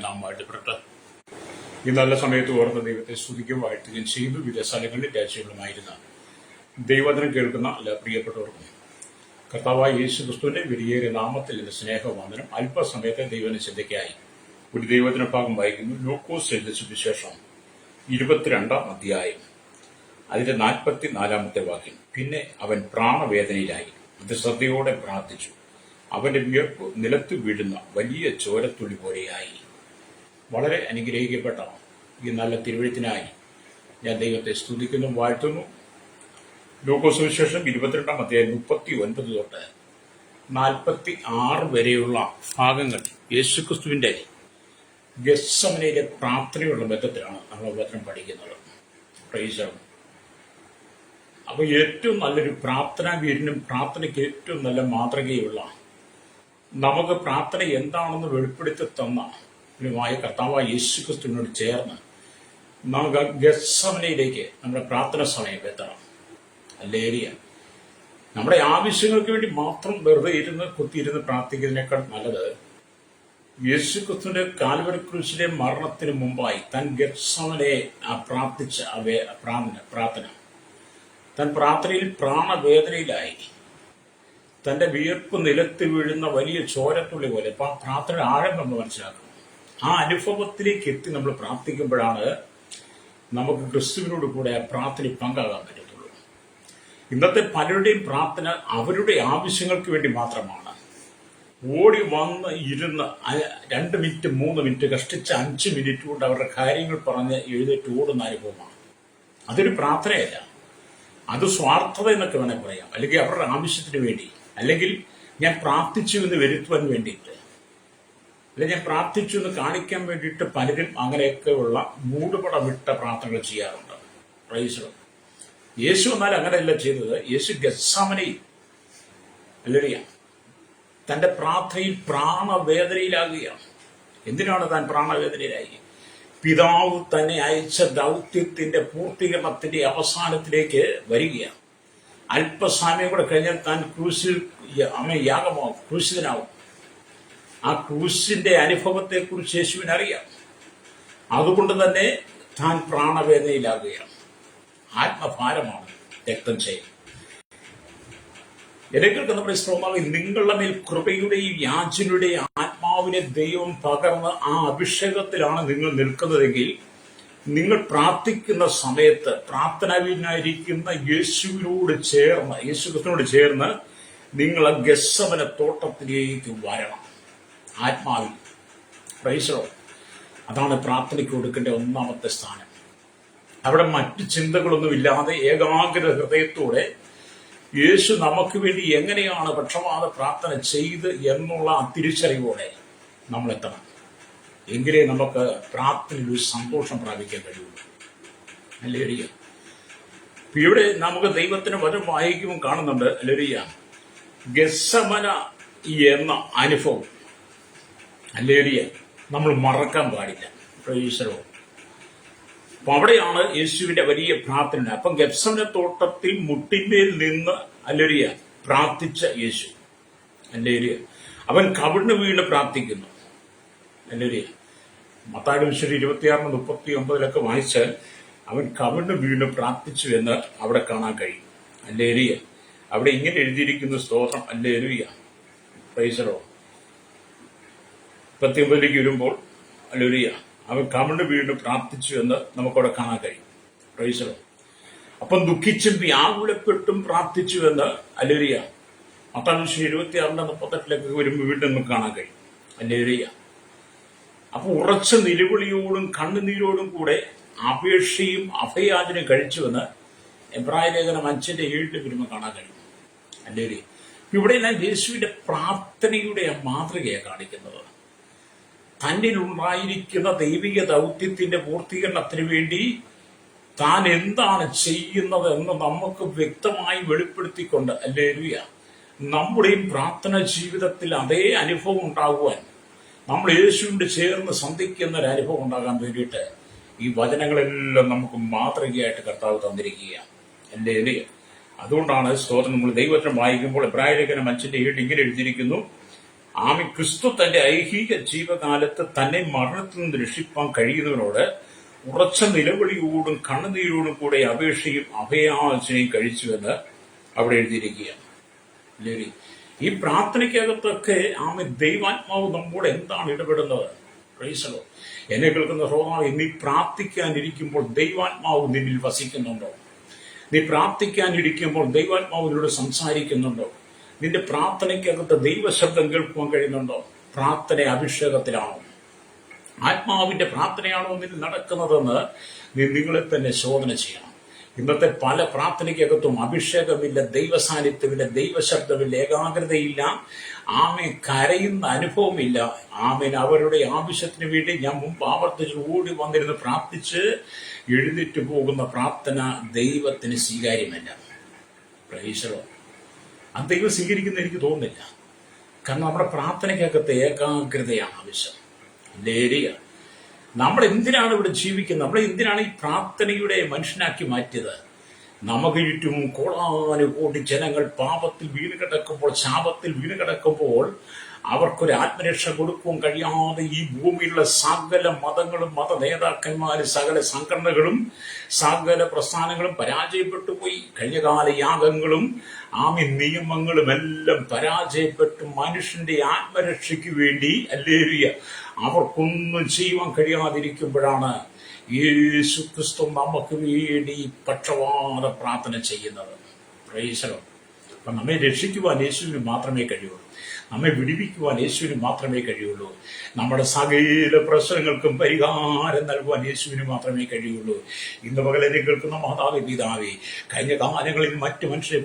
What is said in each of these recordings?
നാം വാഴ്ത്തപ്പെടട്ടെ. ഈ നല്ല സമയത്ത് ഓർന്ന ദൈവത്തെ സ്തുതിക്കും വാഴ്ത്തുകയും ചെയ്തു. വിവിധ സ്ഥലങ്ങളിൽ രാജ്യങ്ങളുമായിരുന്ന ദൈവവചനം കേൾക്കുന്ന എല്ലാ പ്രിയപ്പെട്ടവർക്കും കർത്താവായ യേശു ക്രിസ്തുവിന്റെ വിലയേറിയ നാമത്തിൽ എന്റെ സ്നേഹവന്ദനം. അല്പസമയത്തെ ദൈവന ചിന്തയ്ക്കായി ഒരു ദൈവവചന ഭാഗം വായിക്കുന്നു. ലൂക്കോസ് എഴുതിയ സുവിശേഷം 22-ാം അധ്യായം അതിന്റെ 44-ാമത്തെ വാക്യം. പിന്നെ അവൻ പ്രാണവേദനയിലായി അത് ശ്രദ്ധയോടെ പ്രാർത്ഥിച്ചു. അവന്റെ വിയർപ്പ് നിലത്ത് വീഴുന്ന വലിയ ചോരത്തുള്ളി പോലെയായി. വളരെ അനുഗ്രഹിക്കപ്പെട്ട ഈ നല്ല തിരുവഴുത്തിനായി ഞാൻ ദൈവത്തെ സ്തുതിക്കുന്നു, വാഴ്ത്തുന്നു. ലൂക്കോസ് സുവിശേഷം 22-ാം അധ്യായം 39 തൊട്ട് 46 വരെയുള്ള ഭാഗങ്ങൾ യേശുക്രിസ്തുവിന്റെ ഗെത്സമനയിലെ പ്രാർത്ഥനയുള്ള ബന്ധത്തിലാണ് നമ്മൾ വചനം പഠിക്കുന്നത്. Price the Lord. അപ്പൊ ഏറ്റവും നല്ലൊരു പ്രാർത്ഥനാ വീരനും പ്രാർത്ഥനയ്ക്ക് ഏറ്റവും നല്ല മാതൃകയുള്ള നമുക്ക് പ്രാർത്ഥന എന്താണെന്ന് വെളിപ്പെടുത്തി തന്ന കർത്താവായ യേശുക്രിസ്തുവിനോട് ചേർന്ന് നമുക്ക് ഗെത്സമനയിലേക്ക് നമ്മുടെ പ്രാർത്ഥന സമയം എത്തണം. ഹല്ലേലൂയ. നമ്മുടെ ആവശ്യങ്ങൾക്ക് വേണ്ടി മാത്രം വെറുതെ കുത്തിയിരുന്ന് പ്രാർത്ഥിക്കുന്നതിനേക്കാൾ നല്ലത് യേശുക്രിസ്തുവിന്റെ കാൽവരി ക്രൂശിലെ മരണത്തിന് മുമ്പായി താൻ ഗെത്സമനയെ പ്രാർത്ഥിച്ച പ്രാർത്ഥന, താൻ പ്രാർത്ഥനയിൽ പ്രാണവേദനയിലായി തന്റെ വിയർപ്പ് നിലത്ത് വീഴുന്ന വലിയ ചോരത്തുള്ളി പോലെ. അപ്പൊ ആ പ്രാർത്ഥനയുടെ ആഴം നമ്മൾ മനസ്സിലാക്കണം. ആ അനുഭവത്തിലേക്ക് എത്തി നമ്മൾ പ്രാർത്ഥിക്കുമ്പോഴാണ് നമുക്ക് ക്രിസ്തുവിനോട് കൂടെ ആ പ്രാർത്ഥനയിൽ പങ്കാകാൻ പറ്റത്തുള്ളൂ. ഇന്നത്തെ പലരുടെയും പ്രാർത്ഥന അവരുടെ ആവശ്യങ്ങൾക്ക് വേണ്ടി മാത്രമാണ്. ഓടി വന്ന് ഇരുന്ന് 2 മിനിറ്റ് 3 മിനിറ്റ് കഷ്ടിച്ച് 5 മിനിറ്റ് കൊണ്ട് അവരുടെ കാര്യങ്ങൾ പറഞ്ഞ് എഴുന്നേറ്റ് ഓടുന്ന അനുഭവമാണ്. അതൊരു പ്രാർത്ഥനയല്ല, അത് സ്വാർത്ഥത എന്നൊക്കെ വേണേൽ പറയാം. അല്ലെങ്കിൽ അവരുടെ ആവശ്യത്തിന് വേണ്ടി, അല്ലെങ്കിൽ ഞാൻ പ്രാർത്ഥിച്ചു എന്ന് വരുത്തുവാൻ വേണ്ടിയിട്ട്, അല്ലെങ്കിൽ ഞാൻ പ്രാർത്ഥിച്ചു എന്ന് കാണിക്കാൻ വേണ്ടിയിട്ട് പലരും അങ്ങനെയൊക്കെയുള്ള മൂടുപടം വിട്ട പ്രാർത്ഥനകൾ ചെയ്യാറുണ്ട്. Price the Lord. യേശു എന്നാൽ അങ്ങനെയല്ല ചെയ്തത്. യേശു ഗെത്സമനയിൽ ഹല്ലേലൂയ തന്റെ പ്രാർത്ഥനയിൽ പ്രാണവേദനയിലാകുകയാണ്. എന്തിനാണ് താൻ പ്രാണവേദനയിലായി? പിതാവ് തന്നെ അയച്ച ദൗത്യത്തിന്റെ പൂർത്തീകരണത്തിന്റെ അവസാനത്തിലേക്ക് വരികയാണ്. അല്പസമയം കൂടെ കഴിഞ്ഞാൽ താൻ ക്രൂശിൽ യാഗമാവും, ക്രൂശിതനാവും. ആ ക്രൂശിന്റെ അനുഭവത്തെ കുറിച്ച് യേശുവിന് അറിയാം. അതുകൊണ്ട് തന്നെ താൻ പ്രാണവേദനയിലാകുകയാണ്. ആത്മഭാരമാണ് രക്തം ചെയ്യും. എന്നെക്കൾക്ക് നമ്മുടെ സ്തോത്രം, നിങ്ങളുടെ മേൽ കൃപയുടെയും യാചനയുടെയും ആത്മാവിനെ ദൈവം പകർന്ന് ആ അഭിഷേകത്തിലാണ് നിങ്ങൾ നിൽക്കുന്നതെങ്കിൽ, നിങ്ങൾ പ്രാർത്ഥിക്കുന്ന സമയത്ത് പ്രാർത്ഥനാവീരനായിരിക്കുന്ന യേശുവിനോട് ചേർന്ന്, യേശുക്രിസ്തുവിനോട് ചേർന്ന് നിങ്ങൾ ആ ഗെത്സമന തോട്ടത്തിലേക്ക് വരണം. ആത്മാവിൽ. Price the Lord. അതാണ് പ്രാർത്ഥനയ്ക്ക് കൊടുക്കേണ്ട ഒന്നാമത്തെ സ്ഥാനം. അവിടെ മറ്റു ചിന്തകളൊന്നുമില്ലാതെ ഏകാഗ്ര ഹൃദയത്തോടെ യേശു നമുക്ക് വേണ്ടി എങ്ങനെയാണ് പക്ഷപാത പ്രാർത്ഥന ചെയ്ത് എന്നുള്ള തിരിച്ചറിവോടെ നമ്മൾ എത്തണം. എങ്കിലേ നമുക്ക് പ്രാർത്ഥനയിൽ ഒരു സന്തോഷം പ്രാപിക്കാൻ കഴിയുള്ളൂ. ഹല്ലേലൂയ. ഇവിടെ നമുക്ക് ദൈവത്തിന് വചനം വായിക്കുമ്പോൾ കാണുന്നുണ്ട്. ഹല്ലേലൂയ. ഗെത്സമന എന്ന അനുഭവം ഹല്ലേലൂയ നമ്മൾ മറക്കാൻ പാടില്ല. Price the Lord. അപ്പൊ അവിടെയാണ് യേശുവിന്റെ വലിയ പ്രാർത്ഥന. അപ്പം ഗെത്സമന തോട്ടത്തിൽ മുട്ടിന്മേൽ നിന്ന് ഹല്ലേലൂയ പ്രാർത്ഥിച്ച യേശു. ഹല്ലേലൂയ. അവൻ കവിണ്ണ് വീണ് പ്രാർത്ഥിക്കുന്നു. ഹല്ലേലൂയ. മത്തായിയുടെ സുവിശേഷം 26:39 വായിച്ചാൽ അവൻ കവിണ്ണ് വീണ് പ്രാർത്ഥിച്ചു എന്ന് അവിടെ കാണാൻ കഴിയും. ഹല്ലേലൂയ. അവിടെ ഇങ്ങനെ എഴുതിയിരിക്കുന്ന സ്തോത്രം. ഹല്ലേലൂയ. Price the Lord. 39 വരുമ്പോൾ ഹല്ലേലൂയ അവൻ കവിണ്ണ് വീണ് പ്രാർത്ഥിച്ചു എന്ന് നമുക്കവിടെ കാണാൻ കഴിയും. Price the Lord. അപ്പം ദുഃഖിച്ചും വ്യാകുലപ്പെട്ടും പ്രാർത്ഥിച്ചു എന്ന് ഹല്ലേലൂയ മത്തായിയുടെ സുവിശേഷം 26:38 വരുമ്പോൾ വീണ്ടും നമുക്ക് കാണാൻ കഴിയും. ഹല്ലേലൂയ. അപ്പൊ ഉറച്ച നിലവിളിയോടും കണ്ണുനീരോടും കൂടെ അപേക്ഷയും അഭയാചനയും കഴിച്ചുവെന്ന് എബ്രായ ലേഖനം 5:7 വരുമ്പോൾ കാണാൻ കഴിയും. ഹല്ലേലൂയ. ഇവിടെ ഞാൻ യേശുവിന്റെ പ്രാർത്ഥനയുടെ മാതൃകയാണ് കാണിക്കുന്നത്. തന്നിൽ ഉണ്ടായിരിക്കുന്ന ദൈവിക ദൗത്യത്തിന്റെ പൂർത്തീകരണത്തിന് വേണ്ടി താൻ എന്താണ് ചെയ്യുന്നത് എന്ന് നമുക്ക് വ്യക്തമായി വെളിപ്പെടുത്തിക്കൊണ്ട് ഹല്ലേലൂയ നമ്മുടെയും പ്രാർത്ഥന ജീവിതത്തിൽ അതേ അനുഭവം ഉണ്ടാകുവാൻ, നമ്മൾ യേശുവിന്റെ ചേർന്ന് സന്ധിക്കുന്ന ഒരു അനുഭവം ഉണ്ടാകാൻ വേണ്ടിയിട്ട് ഈ വചനങ്ങളെല്ലാം നമുക്ക് മാതൃകയായിട്ട് കർത്താവ് തന്നിരിക്കുകയാണ്. ഹല്ലേലൂയ. അതുകൊണ്ടാണ് സ്തോത്രം നമ്മൾ ദൈവവചനം വായിക്കുമ്പോൾ എബ്രായ ലേഖനം 5:7 ഇങ്ങനെ എഴുതിയിരിക്കുന്നു. ആമേൻ. ക്രിസ്തു തന്റെ ഐഹിക ജീവകാലത്ത് തന്നെ മരണത്തിൽ നിന്ന് രക്ഷിപ്പാൻ കഴിയുന്നവനോട് ഉറച്ച നിലവിളിയോടും കണ്ണുനീരോടും കൂടെ അപേക്ഷയും അഭയാചനയും കഴിച്ചുവെന്ന് അവിടെ എഴുതിയിരിക്കുകയാണ്. അല്ലേ? ഈ പ്രാർത്ഥനയ്ക്കകത്തൊക്കെ ദൈവാത്മാവ് നമ്മോട് എന്താണ് ഇടപെടുന്നത്? Price the Lord. എന്നെ കേൾക്കുന്ന ശ്രോതാവേ, നീ പ്രാർത്ഥിക്കാനിരിക്കുമ്പോൾ ദൈവാത്മാവ് നിന്നിൽ വസിക്കുന്നുണ്ടോ? നീ പ്രാർത്ഥിക്കാനിരിക്കുമ്പോൾ ദൈവാത്മാവ് നിന്നോട് സംസാരിക്കുന്നുണ്ടോ? നിന്റെ പ്രാർത്ഥനയ്ക്കകത്ത് ദൈവശബ്ദം കേൾക്കുവാൻ കഴിയുന്നുണ്ടോ? പ്രാർത്ഥന അഭിഷേകത്തിലാണോ? ആത്മാവിന്റെ പ്രാർത്ഥനയാണോ നിന്നിൽ നടക്കുന്നതെന്ന് നിങ്ങളെ തന്നെ ശോധന ചെയ്യണം. ഇന്നത്തെ പല പ്രാർത്ഥനയ്ക്കകത്തും അഭിഷേകമില്ല, ദൈവസാന്നിധ്യമില്ല, ദൈവശബ്ദമില്ല, ഏകാഗ്രതയില്ല, ആമേൻ. കരയുന്ന അനുഭവമില്ല. ആമേൻ. അവരുടെ ആവശ്യത്തിന് വേണ്ടി ഞാൻ മുമ്പ് ആവർത്തിച്ച് ഓടി വന്നിരുന്ന് പ്രാർത്ഥിച്ച് എഴുന്നേറ്റ് പോകുന്ന പ്രാർത്ഥന ദൈവത്തിന് സ്വീകാര്യമല്ല. Praise the lord. അത് ദൈവം സ്വീകരിക്കുന്ന എനിക്ക് തോന്നുന്നില്ല. കാരണം നമ്മുടെ പ്രാർത്ഥനയ്ക്കകത്ത് ഏകാഗ്രതയാണ് ആവശ്യം. ലേരിയ. നമ്മൾ എന്തിനാണ് ഇവിടെ ജീവിക്കുന്നത്? നമ്മൾ എന്തിനാണ് ഈ പ്രാർത്ഥനയുടെ മനുഷ്യനാക്കി മാറ്റിയത്? നമുക്ക് ചുറ്റും കോടാനുകോടി ജനങ്ങൾ പാപത്തിൽ വീണ് കിടക്കുമ്പോൾ, ശാപത്തിൽ വീണ് കിടക്കുമ്പോൾ അവർക്കൊരു ആത്മരക്ഷ കൊടുക്കുവാൻ കഴിയാതെ ഈ ഭൂമിയിലുള്ള സകല മതങ്ങളും മത നേതാക്കന്മാരും സകല സംഘടനകളും സകല പ്രസ്ഥാനങ്ങളും പരാജയപ്പെട്ടു പോയി. കഴിഞ്ഞകാല യാഗങ്ങളും നിയമങ്ങളും എല്ലാം പരാജയപ്പെട്ടു. മനുഷ്യന്റെ ആത്മരക്ഷയ്ക്ക് വേണ്ടി ഹല്ലേലൂയ അവർക്കൊന്നും ചെയ്യുവാൻ കഴിയാതിരിക്കുമ്പോഴാണ് യേശു ക്രിസ്തു നമുക്ക് വേണ്ടി പക്ഷപാത പ്രാർത്ഥന ചെയ്യുന്നത്. Price the Lord. അപ്പൊ നമ്മെ രക്ഷിക്കുവാൻ യേശുവിന് മാത്രമേ കഴിയുള്ളൂ. നമ്മെ വിടിവിക്കുവാൻ യേശുവിന് മാത്രമേ കഴിയുള്ളൂ. നമ്മുടെ സകല പ്രശ്നങ്ങൾക്കും പരിഹാരം നൽകുവാൻ യേശുവിന് മാത്രമേ കഴിയുള്ളൂ. ഇന്ന് പകലെ കേൾക്കുന്ന മാതാവേ, പിതാവേ, കഴിഞ്ഞ കാലങ്ങളിൽ മറ്റു മനുഷ്യരെ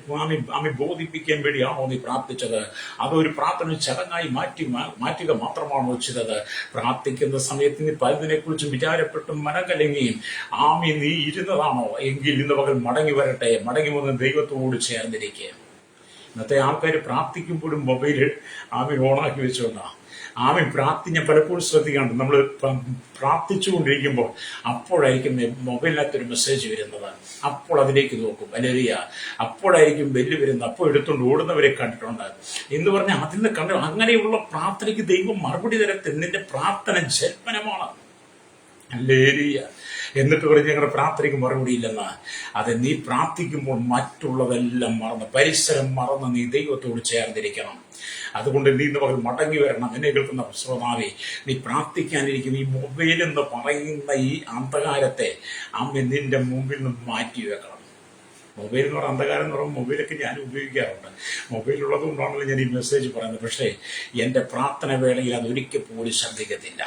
ആമി ബോധിപ്പിക്കാൻ വേണ്ടിയാണോ നീ പ്രാർത്ഥിച്ചത്? അതൊരു പ്രാർത്ഥന ചടങ്ങായി മാറ്റുക മാത്രമാണോ ചെയ്തത്? പ്രാർത്ഥിക്കുന്ന സമയത്ത് നീ പലതിനെ കുറിച്ചും വിചാരപ്പെട്ടും മനകലങ്ങിയും നീ ഇരുന്നതാണോ? എങ്കിൽ ഇന്ന് പകൽ മടങ്ങി വരട്ടെ. മടങ്ങി വന്ന് ദൈവത്തോട് ചേർന്നിരിക്കുക. ഇന്നത്തെ ആൾക്കാർ പ്രാർത്ഥിക്കുമ്പോഴും മൊബൈൽ ഓണാക്കി വെച്ചുകൊണ്ടാണ്. ഞാൻ പലപ്പോഴും ശ്രദ്ധിക്കാണ്ട് നമ്മൾ പ്രാർത്ഥിച്ചുകൊണ്ടിരിക്കുമ്പോൾ അപ്പോഴായിരിക്കും മൊബൈലിനകത്തൊരു മെസ്സേജ് വരുന്നത്. അപ്പോൾ അതിലേക്ക് നോക്കും. ഹല്ലേലൂയ. അപ്പോഴായിരിക്കും ബെല്ല് വരുന്നത്. അപ്പോൾ എടുത്തുകൊണ്ട് ഓടുന്നവരെ കണ്ടിട്ടുണ്ട് എന്ന് പറഞ്ഞാൽ അതിൽ നിന്ന് കണ്ടു. അങ്ങനെയുള്ള പ്രാർത്ഥനയ്ക്ക് ദൈവം മറുപടി തരത്തിൽ നിന്റെ പ്രാർത്ഥന ജന്മനമാണ്. ഹല്ലേലൂയ. എന്നിട്ട് പറഞ്ഞ് ഞങ്ങളുടെ പ്രാർത്ഥനയ്ക്ക് മറുപടി ഇല്ലെന്ന്. അത് നീ പ്രാർത്ഥിക്കുമ്പോൾ മറ്റുള്ളതെല്ലാം മറന്ന്, പരിസരം മറന്ന് നീ ദൈവത്തോട് ചേർന്നിരിക്കണം. അതുകൊണ്ട് നീ ഇന്ന് പകൽ മടങ്ങി വരണം. എന്നെ കേൾക്കുന്ന ശ്രോതാവേ, നീ പ്രാർത്ഥിക്കാനിരിക്കും ഈ മൊബൈൽ എന്ന് പറയുന്ന ഈ അന്ധകാരത്തെ നിന്റെ മുമ്പിൽ നിന്ന് മാറ്റി വെക്കണം. മൊബൈൽ എന്ന് പറഞ്ഞാൽ അന്ധകാരം എന്ന് പറയുമ്പോൾ മൊബൈലൊക്കെ ഞാൻ ഉപയോഗിക്കാറുണ്ട്. മൊബൈലുള്ളത് കൊണ്ടാണല്ലോ ഞാൻ ഈ മെസ്സേജ് പറയുന്നത്. പക്ഷേ എൻ്റെ പ്രാർത്ഥന വേളയിൽ അത് ഒരിക്കൽ പോലും ശബ്ദിക്കത്തില്ല.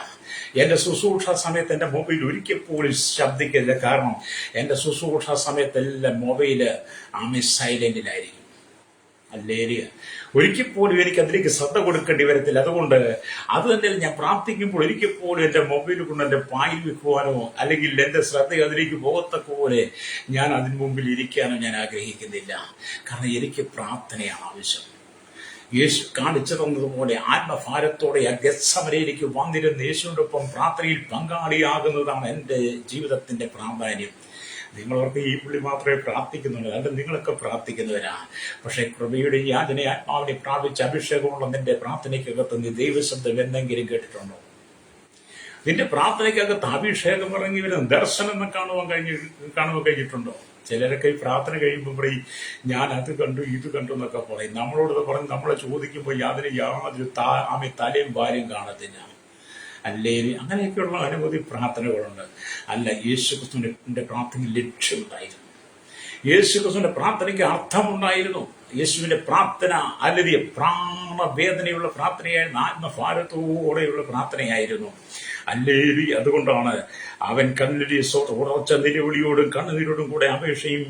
എൻ്റെ ശുശ്രൂഷ സമയത്ത് എൻ്റെ മൊബൈൽ ഒരിക്കൽ പോലും ശബ്ദിക്കില്ല. കാരണം എൻ്റെ ശുശ്രൂഷ സമയത്തെല്ലാം മൊബൈല് സൈലന്റിലായിരിക്കും. ഹല്ലേലൂയ. ഒരിക്കൽ പോലും എനിക്ക് അതിലേക്ക് ശ്രദ്ധ കൊടുക്കേണ്ടി വരത്തില്ല. അതുകൊണ്ട് അത് തന്നെ ഞാൻ പ്രാർത്ഥിക്കുമ്പോൾ ഒരിക്കൽ പോലും എൻ്റെ മൊബൈൽ കൊണ്ട് എൻ്റെ പായിൽ വെക്കുവാനോ അല്ലെങ്കിൽ എൻ്റെ ശ്രദ്ധ അതിലേക്ക് പോകത്തക്ക പോലെ ഞാൻ അതിന് മുമ്പിൽ ഇരിക്കാനോ ഞാൻ ആഗ്രഹിക്കുന്നില്ല. കാരണം എനിക്ക് പ്രാർത്ഥനയാണ് ആവശ്യം. യേശു കാണിച്ചു തന്നതുപോലെ ആത്മഭാരത്തോടെ ഗെത്സമനയിലേക്ക് വന്നിരുന്ന യേശുവിനോടൊപ്പം പ്രാർത്ഥനയിൽ പങ്കാളിയാകുന്നതാണ് എൻ്റെ ജീവിതത്തിന്റെ പ്രാധാന്യം. നിങ്ങളവർക്ക് ഈ പുള്ളി മാത്രമേ പ്രാർത്ഥിക്കുന്നുള്ളൂ, അല്ല നിങ്ങളൊക്കെ പ്രാർത്ഥിക്കുന്നവരാണ്. പക്ഷെ കൃപയുടെ യാചന ആത്മാവിനെ പ്രാപിച്ച അഭിഷേകമുള്ള നിന്റെ പ്രാർത്ഥനയ്ക്കകത്ത് നീ ദൈവശബ്ദം എന്തെങ്കിലും കേട്ടിട്ടുണ്ടോ? നിന്റെ പ്രാർത്ഥനയ്ക്കകത്ത് അഭിഷേകം ഇറങ്ങി വരുന്ന ദർശനം കാണുവാൻ കഴിഞ്ഞിട്ടുണ്ടോ? ചിലരൊക്കെ ഈ പ്രാർത്ഥന കഴിയുമ്പോൾ പറയും ഞാൻ അത് കണ്ടു ഇത് കണ്ടു എന്നൊക്കെ പറയും. നമ്മളോട് പറഞ്ഞ് നമ്മളെ ചോദിക്കുമ്പോൾ യാതൊരു തലയും ഭാര്യയും കാണത്തില്ല. അല്ലേ? അങ്ങനെയൊക്കെയുള്ള അനവധി പ്രാർത്ഥനകളുണ്ട്. അല്ല, യേശുക്രിസ്തുവിന്റെ പ്രാർത്ഥനയ്ക്ക് ലക്ഷ്യമുണ്ടായിരുന്നു. യേശുക്രിസ്തുവിന്റെ പ്രാർത്ഥനയ്ക്ക് അർത്ഥമുണ്ടായിരുന്നു. യേശുവിന്റെ പ്രാർത്ഥന അല്ലതിയ പ്രാണവേദനയുള്ള പ്രാർത്ഥനയായിരുന്നു, ആത്മഭാരത്തോടെയുള്ള പ്രാർത്ഥനയായിരുന്നു. ഹല്ലേലൂയ. അതുകൊണ്ടാണ് അവൻ ഉറച്ച നിലവിളിയോടും കണ്ണുനീരോടും കൂടെ അപേക്ഷയും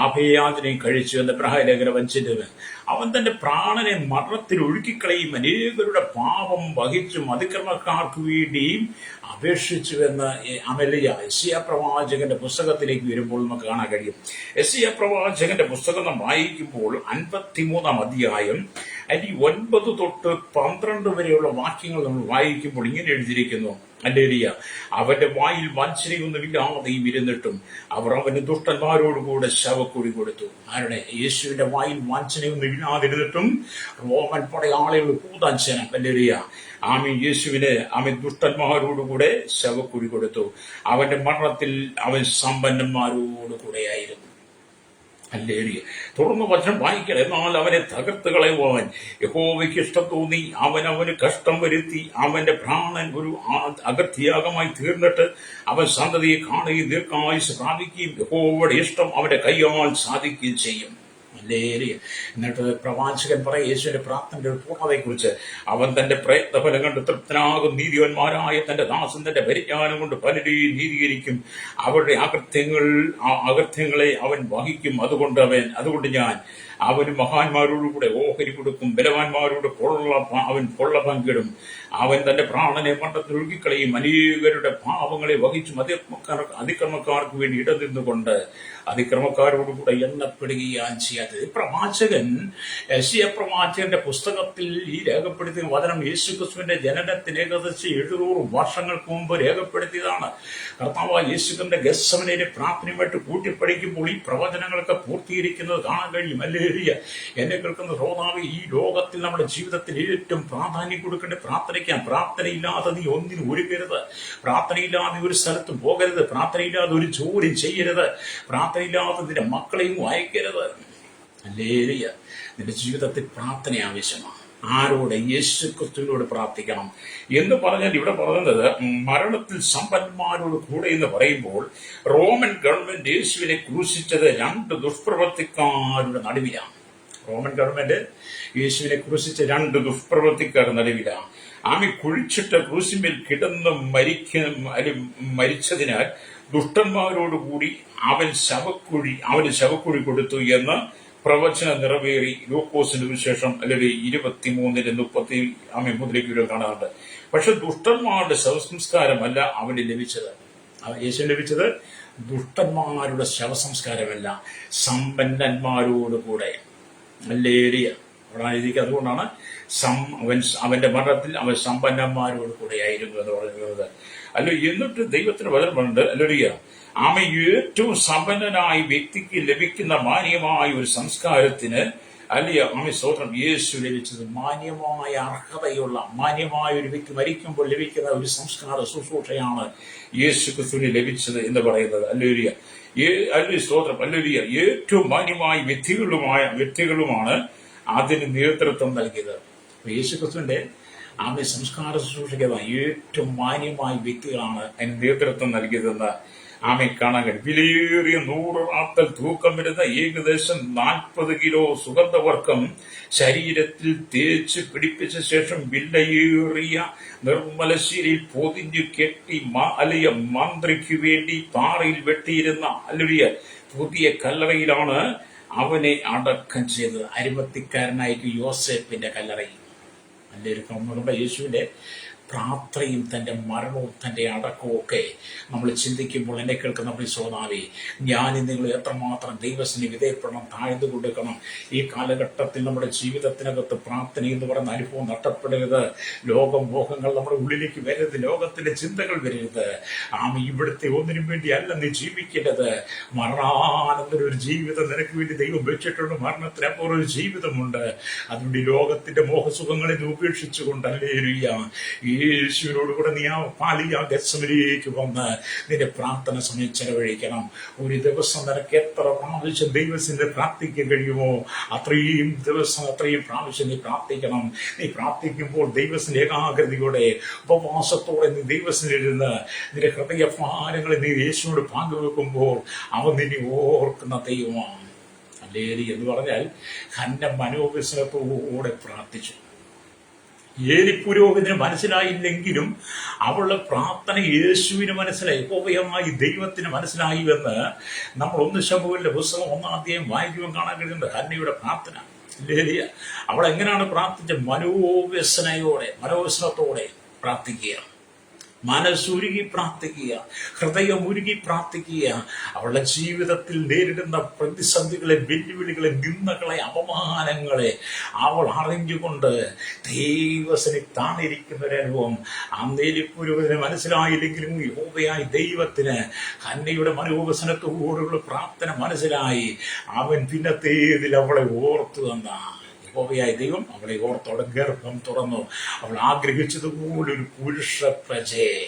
അഭയാചനയും കഴിച്ചു എന്ന് എബ്രായലേഖനം 5 അവൻ തന്റെ പ്രാണനെ മരണത്തിൽ ഒഴുക്കിക്കളയും അനേകരുടെ പാപം വഹിച്ചും അതിക്രമക്കാർക്ക് വേണ്ടിയും അപേക്ഷിച്ചുവെന്ന് യെശയ്യാ പ്രവാചകന്റെ പുസ്തകത്തിലേക്ക് വരുമ്പോൾ നമുക്ക് കാണാൻ കഴിയും. യെശയ്യാ പ്രവാചകന്റെ പുസ്തകം നാം വായിക്കുമ്പോൾ 53-ാം അധ്യായം 9 തൊട്ട് 12 വരെയുള്ള വാക്യങ്ങൾ നമ്മൾ വായിക്കുമ്പോൾ ഇങ്ങനെ എഴുതിയിരിക്കുന്നു. ഹല്ലേലൂയ. അവന്റെ വായിൽ വഞ്ചനയൊന്നുമില്ലാതെയും ഇരുന്നിട്ടും അവർ അവന് ദുഷ്ടന്മാരോടുകൂടെ ശവക്കുഴി കൊടുത്തു. ആരുടെ? യേശുവിന്റെ വായിൽ വഞ്ചനയൊന്നും ഇല്ലാതിരുന്നിട്ടും റോമൻ പടയാളികൾ കൂതാഞ്ചന. ഹല്ലേലൂയ. ആമീൻ. യേശുവിന് അവൻ ദുഷ്ടന്മാരോടുകൂടെ ശവക്കുഴി കൊടുത്തു. അവന്റെ മരണത്തിൽ അവൻ സമ്പന്നന്മാരോടുകൂടെയായിരുന്നു. ഹല്ലേലൂയ. തുടർന്ന് വചനം വായിക്കണം. എന്നാൽ അവനെ തകർത്ത് കളയുവാൻ യഹോവയ്ക്ക് ഇഷ്ടം തോന്നി. അവന് കഷ്ടം വരുത്തി. അവന്റെ പ്രാണൻ ഒരു അകൃത്യയാഗമായി തീർന്നിട്ട് അവൻ സന്തതിയെ കാണുകയും ദീർഘായുസ് പ്രാപിക്കുകയും യഹോവയുടെ ഇഷ്ടം അവന്റെ കൈയാൽ സാധിക്കുകയും ചെയ്യും. ഹല്ലേലൂയ. എന്നിട്ട് പ്രവാചകൻ പറയും യേശുവിന്റെ പ്രാർത്ഥനയുടെ ഒരു പൂർണ്ണതയെക്കുറിച്ച്. അവൻ തന്റെ പ്രയത്നഫലം കണ്ട് തൃപ്തനാകും. നീതിവന്മാരായ തന്റെ ദാസൻ തന്റെ പരിജ്ഞാനം കൊണ്ട് പലരെയും നീതീകരിക്കും. അവരുടെ അകൃത്യങ്ങളെ അവൻ വഹിക്കും. അതുകൊണ്ട് ഞാൻ അവന് മഹാന്മാരോടുകൂടെ ഓഹരി കൊടുക്കും. ബലവാന്മാരോട് അവൻ കൊള്ള പങ്കിടും. അവൻ തന്റെ പ്രാണനെ മണ്ഡത്തിൽ ഒഴുകിക്കളയും. അനേകരുടെ പാപങ്ങളെ വഹിച്ചും അതിക്രമക്കാർക്ക് വേണ്ടി ഇടനിന്നുകൊണ്ട് അതിക്രമക്കാരോടുകൂടെ എണ്ണപ്പെടുകയാണ് ചെയ്യാത്തത്. പ്രവാചകൻ യെശയ്യാ പ്രവാചകന്റെ പുസ്തകത്തിൽ ഈ രേഖപ്പെടുത്തിയ വചനം യേശുക്രിസ്തുവിന്റെ ജനനത്തിന് ഏകദേശം 700 വർഷങ്ങൾക്ക് മുമ്പ് രേഖപ്പെടുത്തിയതാണ്. കർത്താവായ യേശുക്രിസ്തുവിന്റെ ഗെത്സമനയിലെ പ്രാർത്ഥനയുമായിട്ട് കൂട്ടിപ്പടിക്കുമ്പോൾ ഈ പ്രവചനങ്ങളൊക്കെ പൂർത്തീകരിക്കുന്നത് കാണാൻ കഴിയും. ഹല്ലേലൂയ. എന്നെ കേൾക്കുന്ന ശ്രോതാവേ, ഈ ലോകത്തിൽ നമ്മുടെ ജീവിതത്തിൽ ഏറ്റവും പ്രാധാന്യം കൊടുക്കേണ്ട പ്രാർത്ഥനയ്ക്കാണ്. പ്രാർത്ഥനയില്ലാതെ നീ ഒന്നിനും ഒരുങ്ങരുത്. പ്രാർത്ഥനയില്ലാതെ ഒരു സ്ഥലത്തും പോകരുത്. പ്രാർത്ഥനയില്ലാതെ ഒരു ജോലി ചെയ്യരുത്. പ്രാർത്ഥനയില്ലാതെ നിന്റെ മക്കളെയും വായിക്കരുത്. ഹല്ലേലൂയ. നിന്റെ ജീവിതത്തിൽ പ്രാർത്ഥന ആവശ്യമാണ്. ആരോട്? യേശുക്രിസ്തുവിനോട് പ്രാർത്ഥിക്കണം എന്ന് പറഞ്ഞാൽ ഇവിടെ പറയുന്നത് മരണത്തിൽ സമ്പന്മാരോട് കൂടെ എന്ന് പറയുമ്പോൾ റോമൻ ഗവൺമെന്റ് യേശുവിനെ ക്രൂശിച്ചത് 2 ദുഷ്പ്രവർത്തിക്കാരുടെ നടുവിലാണ്. റോമൻ ഗവൺമെന്റ് യേശുവിനെ ക്രൂശിച്ച 2 ദുഷ്പ്രവർത്തിക്കാരുടെ നടുവിലാണ്. ആമി കുഴിച്ചിട്ട് ക്രൂശിന്മേൽ കിടന്ന് മരിച്ചതിനാൽ ദുഷ്ടന്മാരോടുകൂടി അവന് ശവക്കുഴി കൊടുത്തു എന്ന് പ്രവചനം നിറവേറി. ലൂക്കോസിന്റെ വിശേഷം അല്ലെങ്കിൽ 23:30 മുതലേക്ക് കാണാറുണ്ട്. പക്ഷെ ദുഷ്ടന്മാരുടെ ശവസംസ്കാരമല്ല അവന് ലഭിച്ചത്. യേശു ലഭിച്ചത് ദുഷ്ടന്മാരുടെ ശവസംസ്കാരമല്ല, സമ്പന്നന്മാരോടുകൂടെ. ഹല്ലേലൂയ. അതുകൊണ്ടാണ് അവന്റെ മരണത്തിൽ അവൻ സമ്പന്നന്മാരോട് കൂടെയായിരുന്നു എന്ന് പറയുന്നത്. അല്ലോ, എന്നിട്ട് ദൈവത്തിന് വചനം പറഞ്ഞിട്ടുണ്ട്. ഹല്ലേലൂയ. ഏറ്റവും സമ്പന്നനായ വ്യക്തിക്ക് ലഭിക്കുന്ന മാന്യമായ ഒരു സംസ്കാരത്തിന് സ്തോത്രം, യേശു ലഭിച്ചത് മാന്യമായ അർഹതയുള്ള മാന്യമായ ഒരു വ്യക്തി മരിക്കുമ്പോൾ ലഭിക്കുന്ന ഒരു സംസ്കാര ശുശ്രൂഷയാണ് യേശു ക്രിസ്തുവിന് ലഭിച്ചത് എന്ന് പറയുന്നത്. ഹല്ലേലൂയ. സ്തോത്രം. ഹല്ലേലൂയ. ഏറ്റവും മാന്യമായ വ്യക്തികളുമാണ് അതിന് നേതൃത്വം നൽകിയത്. യേശു ക്രിസ്തുവിന്റെ സംസ്കാര ശുശ്രൂഷയ്ക്ക് ഏറ്റവും മാന്യമായ വ്യക്തികളാണ് അതിന് നേതൃത്വം നൽകിയതെന്ന് കാണാൻ കഴിയും. വിലയേറിയ 100 റാത്തൽ തൂക്കം വരുന്ന ഏകദേശം 40 കിലോ സുഗന്ധവർക്കം ശരീരത്തിൽ തേച്ച് പിടിപ്പിച്ച ശേഷം വിലയേറിയ നിർമ്മലശീലയിൽ പൊതിഞ്ഞു കെട്ടി മന്ത്രിക്ക് വേണ്ടി പാറയിൽ വെട്ടിയിരുന്ന പുതിയ കല്ലറയിലാണ് അവനെ അടക്കം ചെയ്തത്. അരിമത്തിക്കാരനായിട്ട് യോസേപ്പിന്റെ കല്ലറയിൽ. നമ്മുടെ യേശുവിന്റെ പ്രാർത്ഥനയും തന്റെ മരണവും തന്റെ അടക്കവും ഒക്കെ നമ്മൾ ചിന്തിക്കുമ്പോൾ എന്നെ കേൾക്കുന്ന നമ്മുടെ ശ്രോതാവേ, ഞാൻ നിങ്ങൾ എത്രമാത്രം ദൈവത്തിന് വിധേയപ്പെടണം, താഴ്ന്നു കൊടുക്കണം. ഈ കാലഘട്ടത്തിൽ നമ്മുടെ ജീവിതത്തിനകത്ത് പ്രാർത്ഥന എന്ന് പറയുന്ന അനുഭവം നഷ്ടപ്പെടരുത്. ലോകമോഹങ്ങൾ നമ്മുടെ ഉള്ളിലേക്ക് വരരുത്. ലോകത്തിന്റെ ചിന്തകൾ വരരുത്. ഇവിടുത്തെ ഒന്നിനും വേണ്ടി അല്ല നീ ജീവിക്കേണ്ടത്. മരണാനന്തരം ഒരു ജീവിതം നിനക്ക് വേണ്ടി ദൈവം വെച്ചിട്ടുണ്ട്. മരണത്തിനപ്പുറം ഒരു ജീവിതമുണ്ട്. അതുകൊണ്ട് ഈ ലോകത്തിന്റെ മോഹസുഖങ്ങളെ നീ ഉപേക്ഷിച്ചുകൊണ്ട് ഹല്ലേലൂയ യേശുവിനോടുകൂടെ നീ ഗെത്സമനിലേക്ക് വന്ന് നിന്റെ പ്രാർത്ഥന സമയം ചെലവഴിക്കണം. ഒരു ദിവസം നിനക്ക് എത്ര പ്രാവശ്യം ദൈവത്തിന്റെ പ്രാർത്ഥിക്കാൻ കഴിയുമോ അത്രയും ദിവസം അത്രയും പ്രാവശ്യം നീ പ്രാർത്ഥിക്കണം. നീ പ്രാർത്ഥിക്കുമ്പോൾ ദൈവത്തിന്റെ ഏകാഗ്രതയോടെ ഉപവാസത്തോടെ നീ ദൈവത്തിനിരുന്ന് നിന്റെ ഹൃദയഭാരങ്ങളെ നീ യേശുവിനോട് പങ്കുവെക്കുമ്പോൾ അവൻ നിന്നെ ഓർക്കുന്ന ദൈവമാണ്. ഹല്ലേലൂയ എന്ന് പറഞ്ഞാൽ ഹന്ന മനോവിസ്മയത്തോടെ പ്രാർത്ഥിച്ചു. ഏലി പുരോഹിതന് മനസ്സിലായില്ലെങ്കിലും അവളുടെ പ്രാർത്ഥന യേശുവിന് മനസ്സിലായി, യഹോവയായ ദൈവത്തിന് മനസ്സിലായി എന്ന് നമ്മൾ 1 ശമൂവേലിന്റെ പുസ്തകം 1-ാം അധ്യായം വായിക്കുവാൻ കാണാൻ കഴിയുന്നത്. ഹന്നയുടെ പ്രാർത്ഥന. ഹല്ലേലൂയ. അവൾ എങ്ങനെയാണ് പ്രാർത്ഥിച്ചത്? മനോവ്യസനത്തോടെ പ്രാർത്ഥിക്കുക. മനസ്സുരുകി പ്രാർത്ഥിക്കുക, ഹൃദയം ഉരുകി പ്രാർത്ഥിക്കുക. അവളുടെ ജീവിതത്തിൽ നേരിടുന്ന പ്രതിസന്ധികളെ, വെല്ലുവിളികളെ, നിന്ദകളെ, അപമാനങ്ങളെ അവൾ അറിഞ്ഞുകൊണ്ട് ദൈവസന്നിധിയിലിരിക്കുന്ന ഒരു അനുഭവം. അന്നേലിപ്പുരുവിന് മനസ്സിലായില്ലെങ്കിലും യഹോവയായ ദൈവത്തിന് ഹന്നയുടെ മനോവസനത്തോടുള്ള പ്രാർത്ഥന മനസ്സിലായി. അവൻ പിന്നത്തേതിൽ അവളെ ഓർത്തു എന്ന യഹോവയായ ദൈവം അവളെ ഓർത്തോടെ ഗർഭം തുറന്നു. അവൾ ആഗ്രഹിച്ചതുപോലെ ഒരു പുരുഷ പ്രജയെ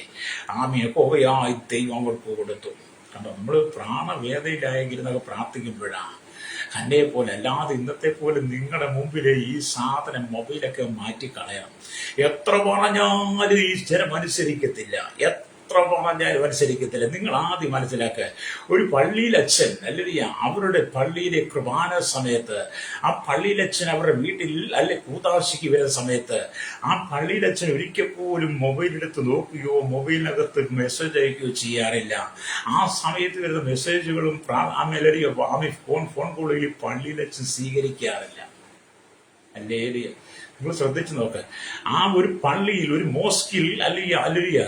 യഹോവയായ ദൈവം അവൾക്ക് കൊടുത്തു. കണ്ടോ, നമ്മൾ പ്രാണവേദനയിലായെങ്കിലെന്നൊക്കെ പ്രാർത്ഥിക്കുമ്പോഴാണ് ഹന്നയെ പോലെ. അല്ലാതെ ഇന്നത്തെ പോലെ നിങ്ങളുടെ മുമ്പിലെ ഈ സാധനം മൊബൈലൊക്കെ മാറ്റിക്കളയണം. എത്ര പറഞ്ഞാലും ഈ ജനം അനുസരിക്കത്തില്ല, എത്ര പറഞ്ഞാലും അനുസരിക്കത്തില്ല. നിങ്ങൾ ആദ്യം മനസ്സിലാക്കുക, ഒരു പള്ളിയിലച്ഛൻ അല്ലെങ്കിൽ അവരുടെ പള്ളിയിലെ കുർബാന സമയത്ത് ആ പള്ളിയിലച്ഛൻ അവരുടെ വീട്ടിൽ അല്ലെ കൂതാശിക്ക് വരുന്ന സമയത്ത് ആ പള്ളിയിലച്ഛൻ ഒരിക്കൽ പോലും മൊബൈൽ എടുത്ത് നോക്കുകയോ മൊബൈലിനകത്ത് മെസ്സേജ് അയക്കുകയോ ചെയ്യാറില്ല. ആ സമയത്ത് വരുന്ന മെസ്സേജുകളും ഫോൺ കോളുകൾ പള്ളിയിലച്ഛൻ സ്വീകരിക്കാറില്ല. അല്ലേ? നിങ്ങൾ ശ്രദ്ധിച്ചു നോക്ക്. ആ ഒരു പള്ളിയിൽ, ഒരു മോസ്കിൽ അല്ലെങ്കിൽ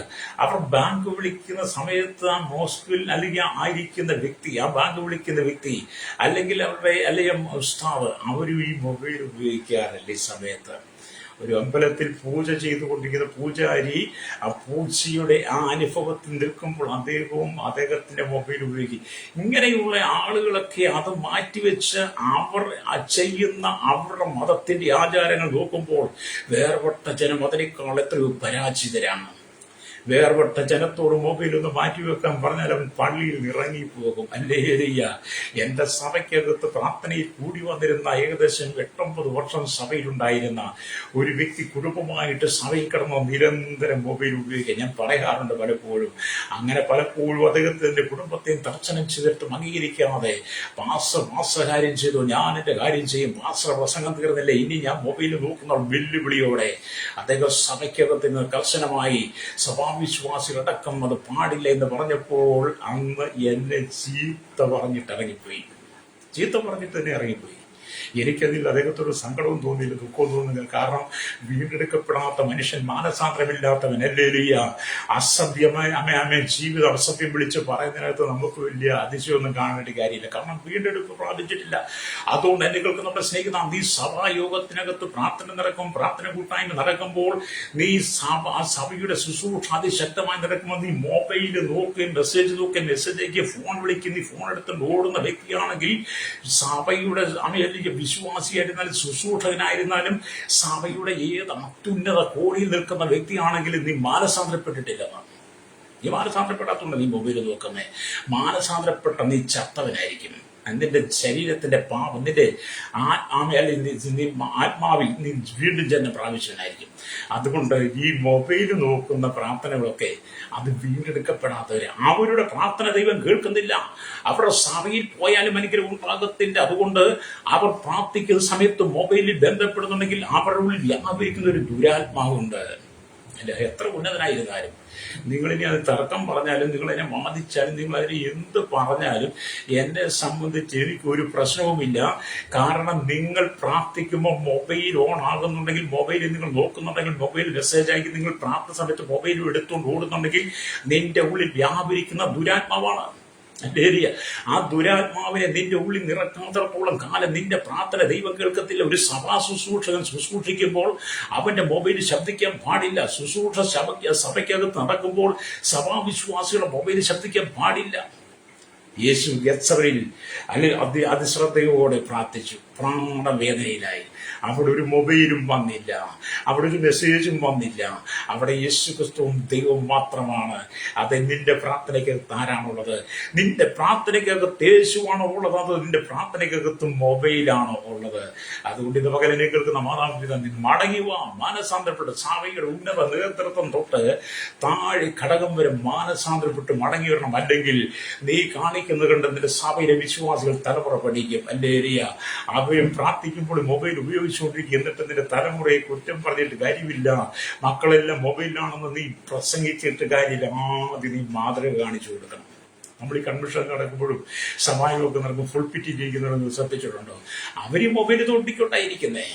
അവർ ബാങ്ക് വിളിക്കുന്ന സമയത്ത് ആ മോസ്കിൽ അല്ലെങ്കിൽ ആയിരിക്കുന്ന വ്യക്തി, ആ ബാങ്ക് വിളിക്കുന്ന വ്യക്തി അല്ലെങ്കിൽ അവരുടെ ഉസ്താവ് അവരും ഈ മൊബൈൽ ഉപയോഗിക്കാറില്ല. ഈ സമയത്ത് ഒരു അമ്പലത്തിൽ പൂജ ചെയ്തുകൊണ്ടിരിക്കുന്ന പൂജാരി ആ പൂജയുടെ ആ അനുഭവത്തിൽ നിൽക്കുമ്പോൾ അദ്ദേഹത്തിന്റെ മൊബൈൽ ഉപയോഗിക്കും. ഇങ്ങനെയുള്ള ആളുകളൊക്കെ അത് മാറ്റിവെച്ച് അവർ ചെയ്യുന്ന അവരുടെ മതത്തിന്റെ ആചാരങ്ങൾ നോക്കുമ്പോൾ വേർപെട്ട ജനം അതിനേക്കാൾ എത്രയോ പരാജിതരാണ്. വേർപെട്ട ജനത്തോട് മൊബൈൽ ഒന്ന് മാറ്റിവെക്കാൻ പറഞ്ഞാൽ അവൻ പള്ളിയിൽ ഇറങ്ങിപ്പോകും. അല്ലേലിയ. എന്റെ സഭയ്ക്കകത്ത് പ്രാർത്ഥനയിൽ കൂടി വന്നിരുന്ന ഏകദേശം 8-9 വർഷം സഭയിലുണ്ടായിരുന്ന ഒരു വ്യക്തി കുടുംബമായിട്ട് സഭയിൽ കിടന്ന നിരന്തരം മൊബൈൽ ഉപയോഗിക്കുക. ഞാൻ പറയാറുണ്ട് അങ്ങനെ പലപ്പോഴും അദ്ദേഹത്തിന്റെ കുടുംബത്തെയും തർച്ചനം ചെയ്തിട്ടും അംഗീകരിക്കാതെ പാസ്റ്റർ കാര്യം ചെയ്തു, ഞാൻ എന്റെ കാര്യം ചെയ്യും, പാസ്റ്റർ പ്രസംഗം തീർന്നില്ല, ഇനി ഞാൻ മൊബൈൽ നോക്കുന്ന വെല്ലുവിളിയോടെ അദ്ദേഹം സഭയ്ക്കകത്ത് നിന്ന് കർശനമായി വിശ്വാസികളടക്കം അത് പാടില്ല എന്ന് പറഞ്ഞപ്പോൾ അന്ന് എന്നെ ചീത്ത പറഞ്ഞിട്ട് തന്നെ ഇറങ്ങിപ്പോയി. എനിക്കതിൽ അദ്ദേഹത്തോട് സങ്കടവും തോന്നിയില്ല, ദുഃഖവും തോന്നുന്നില്ല. കാരണം വീണ്ടെടുക്കപ്പെടാത്ത മനുഷ്യൻ, മാനസാന്തരമില്ലാത്തവൻ, അല്ലേലൂയ, അസഭ്യമായ ജീവിതം അസഭ്യം വിളിച്ച് പറയുന്നതിനകത്ത് നമുക്ക് വലിയ അതിശയമൊന്നും കാണേണ്ട കാര്യമില്ല. കാരണം വീണ്ടെടുപ്പ് പ്രാപിച്ചിട്ടില്ല. അതുകൊണ്ട് എന്നെ കേൾക്കുന്ന സ്നേഹിക്കുന്ന നീ സഭായോഗത്തിനകത്ത് പ്രാർത്ഥന നടക്കും, പ്രാർത്ഥന കൂട്ടായ്മ നടക്കുമ്പോൾ നീ സഭയുടെ ശുശ്രൂഷ അതിശക്തമായി നടക്കുമ്പോൾ നീ മൊബൈല് നോക്കുകയും മെസ്സേജ് അയക്കുകയും ഫോൺ വിളിക്കും. നീ ഫോൺ എടുത്തുകൊണ്ട് ഓടുന്ന വ്യക്തിയാണെങ്കിൽ സഭയുടെ വിശ്വാസിയായിരുന്നാലും ശുശ്രൂഷകനായിരുന്നാലും സഭയുടെ ഏത് അത്യുന്നത കോടിയിൽ നിൽക്കുന്ന വ്യക്തിയാണെങ്കിലും നീ മാനസാന്തരപ്പെട്ടിട്ടില്ലെന്നാണ്. നീ മാനസാന്തരപ്പെടാത്തതുകൊണ്ട് നീ മൊബൈൽ നോക്കുന്നേ. മാനസാന്തരപ്പെട്ട നീ ചത്തവനായിരിക്കും. നിന്റെ ശരീരത്തിന്റെ പാപം, നിന്റെ ആത്മാവിൽ നീ വീണ്ടും ജന്മം പ്രാപിച്ചവനായിരിക്കും. അതുകൊണ്ട് ഈ മൊബൈൽ നോക്കുന്ന പ്രാർത്ഥനകളൊക്കെ അത് വീണ്ടെടുക്കപ്പെടാത്തവര്, അവരുടെ പ്രാർത്ഥന ദൈവം കേൾക്കുന്നില്ല. അവരുടെ സഭയിൽ പോയാലും അനുഗ്രഹം ഉണ്ടാകത്തില്ല. അതുകൊണ്ട് അവർ പ്രാർത്ഥിക്കുന്ന സമയത്ത് മൊബൈലിൽ ബന്ധപ്പെടുന്നുണ്ടെങ്കിൽ അവരുടെ ഉള്ളിൽ വ്യാപരിക്കുന്ന ഒരു ദുരാത്മാവുണ്ട്. അല്ല, എത്ര ഉന്നതനായിരുന്നാലും നിങ്ങളിനി അത് തർക്കം പറഞ്ഞാലും നിങ്ങളതിനെ വാദിച്ചാലും നിങ്ങളതിനെ എന്ത് പറഞ്ഞാലും എന്നെ സംബന്ധിച്ച് എനിക്കൊരു പ്രശ്നവുമില്ല. കാരണം നിങ്ങൾ പ്രാർത്ഥിക്കുമ്പോൾ മൊബൈൽ ഓൺ ആകുന്നുണ്ടെങ്കിൽ, മൊബൈലിൽ നിങ്ങൾ നോക്കുന്നുണ്ടെങ്കിൽ, മൊബൈൽ മെസ്സേജ് ആക്കി നിങ്ങൾ പ്രാർത്ഥന സമയത്ത് മൊബൈൽ എടുത്തുകൊണ്ട് ഓടുന്നുണ്ടെങ്കിൽ നിന്റെ ഉള്ളിൽ വ്യാപരിക്കുന്ന ദുരാത്മാവാണ്. ആ ദുരാത്മാവിനെ നിന്റെ ഉള്ളിൽ നിറക്കാത്തിടത്തോളം കാലം നിന്റെ പ്രാർത്ഥന ദൈവം കേൾക്കത്തില്ല. ഒരു സഭാ ശുശ്രൂഷകൻ ശുശ്രൂഷിക്കുമ്പോൾ അവന്റെ മൊബൈൽ ശബ്ദിക്കാൻ പാടില്ല. ശുശ്രൂഷ സഭയ്ക്കകത്ത് നടക്കുമ്പോൾ സഭാവിശ്വാസികളുടെ മൊബൈൽ ശബ്ദിക്കാൻ പാടില്ല. യേശു ഗെത്സമനിൽ അതിശ്രദ്ധയോടെ പ്രാർത്ഥിച്ചു. പ്രാണവേദനയിലായി. അവിടെ ഒരു മൊബൈലും വന്നില്ല, അവിടെ ഒരു മെസ്സേജും വന്നില്ല. അവിടെ യേശു ക്രിസ്തുവും ദൈവവും മാത്രമാണ്. അത് നിന്റെ പ്രാർത്ഥനയ്ക്കകത്ത് ആരാണുള്ളത്? നിന്റെ പ്രാർത്ഥനയ്ക്കകത്ത് യേശുവാണോ ഉള്ളത്? അത് നിന്റെ പ്രാർത്ഥനയ്ക്കകത്ത് മൊബൈലാണോ ഉള്ളത്? അതുകൊണ്ട് ഇത് പകലിനെ കേൾക്കുന്ന മാതാപിതാ, മടങ്ങിവ, മാനസാന്തരപ്പെട്ട് സഭയുടെ ഉന്നത നേതൃത്വം തൊട്ട് താഴെ ഘടകം വരെ മാനസാന്തരപ്പെട്ട് മടങ്ങി വരണം. അല്ലെങ്കിൽ നീ കാണിക്കുന്നത് കണ്ട് നിന്റെ സഭയിലെ വിശ്വാസികൾ തലമുറ പഠിക്കും. അല്ലേ? അവരും പ്രാർത്ഥിക്കുമ്പോൾ മൊബൈൽ ഉപയോഗിച്ചുകൊണ്ടിരിക്കും. എന്നിട്ട് നിന്റെ തലമുറയെ കുറ്റം പറഞ്ഞിട്ട് കാര്യമില്ല. മക്കളെല്ലാം മൊബൈലിലാണെന്ന് നീ പ്രസംഗിച്ചിട്ട് കാര്യമില്ല. ആദ്യം നീ മാതൃക കാണിച്ചു കൊടുക്കണം. നമ്മൾ ഈ കൺവെൻഷൻ നടക്കുമ്പോഴും സഭായോഗമൊക്കെ നടക്കും, ഫുൾ പിറ്റി ചെയ്യുന്നവരൊന്നും ശ്രദ്ധിച്ചിട്ടുണ്ടോ? അവര് മൊബൈൽ തോണ്ടിക്കൊണ്ടായിരിക്കുന്നേ.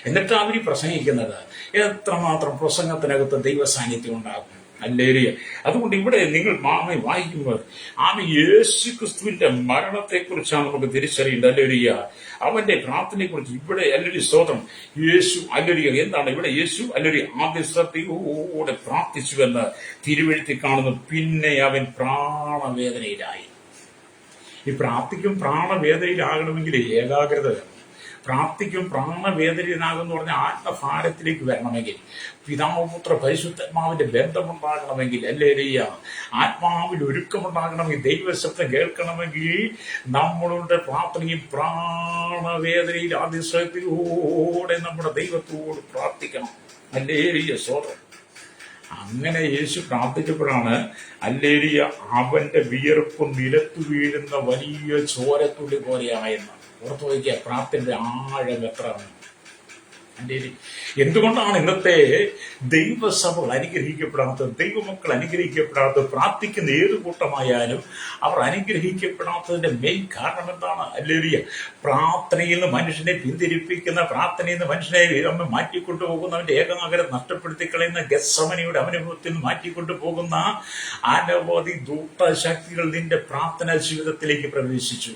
എന്നിട്ട് അവർ പ്രസംഗിക്കുന്നത് എത്രമാത്രം പ്രസംഗത്തിനകത്ത് ദൈവ സാന്നിധ്യം ഉണ്ടാകും. അല്ലേരിയ. അതുകൊണ്ട് ഇവിടെ നിങ്ങൾ വായിക്കുമ്പോൾ യേശു ക്രിസ്തുവിന്റെ മരണത്തെ കുറിച്ചാണ് നമുക്ക് തിരിച്ചറിയേണ്ടത്. അല്ലേരിയ. അവന്റെ പ്രാർത്ഥനയെ കുറിച്ച് ഇവിടെ അല്ലൊരു സ്തോത്രം. യേശു അല്ലൊരിയ എന്താണ് ഇവിടെ യേശു അല്ലൊരു ആദ്യ ശ്രദ്ധയോടെ പ്രാർത്ഥിച്ചുവെന്ന് തിരുവെഴുത്തിൽ കാണുന്നു. പിന്നെ അവൻ പ്രാണവേദനയിലായി. ഈ പ്രാർത്ഥിക്കും പ്രാണവേദനയിലാകണമെങ്കിൽ ഏകാഗ്രത വേണം. പ്രാർത്ഥിക്കും പ്രാണവേദനയിലാകുമെന്ന് പറഞ്ഞാൽ ആത്മഭാരത്തിലേക്ക് വരണമെങ്കിൽ, പിതാവ് പുത്ര പരിശുദ്ധാത്മാവിന്റെ ബന്ധമുണ്ടാകണമെങ്കിൽ, അല്ലേലിയ, ആത്മാവിൽ ഒരുക്കമുണ്ടാകണമെങ്കിൽ, ദൈവശബ്ദം കേൾക്കണമെങ്കിൽ നമ്മളുടെ പ്രാർത്ഥനയും പ്രാണവേദനയിൽ അതിശയത്തിലൂടെ നമ്മുടെ ദൈവത്തോട് പ്രാർത്ഥിക്കണം. അല്ലേലിയ സ്തോത്രം. അങ്ങനെ യേശു പ്രാർത്ഥിച്ചപ്പോഴാണ് അല്ലേലിയ അവന്റെ വിയർപ്പ് നിലത്തു വീഴുന്ന വലിയ ചോരത്തുള്ളി പോലെയായെന്ന്. ഓർത്തു വയ്ക്കുക പ്രാർത്ഥനയുടെ ആഴം എത്രയാണ്. എന്തുകൊണ്ടാണ് ഇന്നത്തെ ദൈവസഭകൾ അനുഗ്രഹിക്കപ്പെടാത്തത്, ദൈവമക്കൾ അനുഗ്രഹിക്കപ്പെടാത്തത്? പ്രാർത്ഥിക്കുന്ന ഏത് കൂട്ടമായാലും അവർ അനുഗ്രഹിക്കപ്പെടാത്തതിന്റെ മെയിൻ കാരണം എന്താണ്? അല്ലേലിയ. പ്രാർത്ഥനയിൽ നിന്ന് മനുഷ്യനെ പിന്തിരിപ്പിക്കുന്ന, പ്രാർത്ഥനയിൽ നിന്ന് മനുഷ്യനെ മാറ്റിക്കൊണ്ടുപോകുന്നവന്റെ ഏകാഗ്രത നഷ്ടപ്പെടുത്തി കളയുന്ന ഗെത്സമനിയുടെ അനുഭവത്തിൽ നിന്ന് മാറ്റിക്കൊണ്ടുപോകുന്ന അനവധി ദൂഷ്ടശക്തികൾ നിന്റെ പ്രാർത്ഥനാ ജീവിതത്തിലേക്ക് പ്രവേശിച്ചു.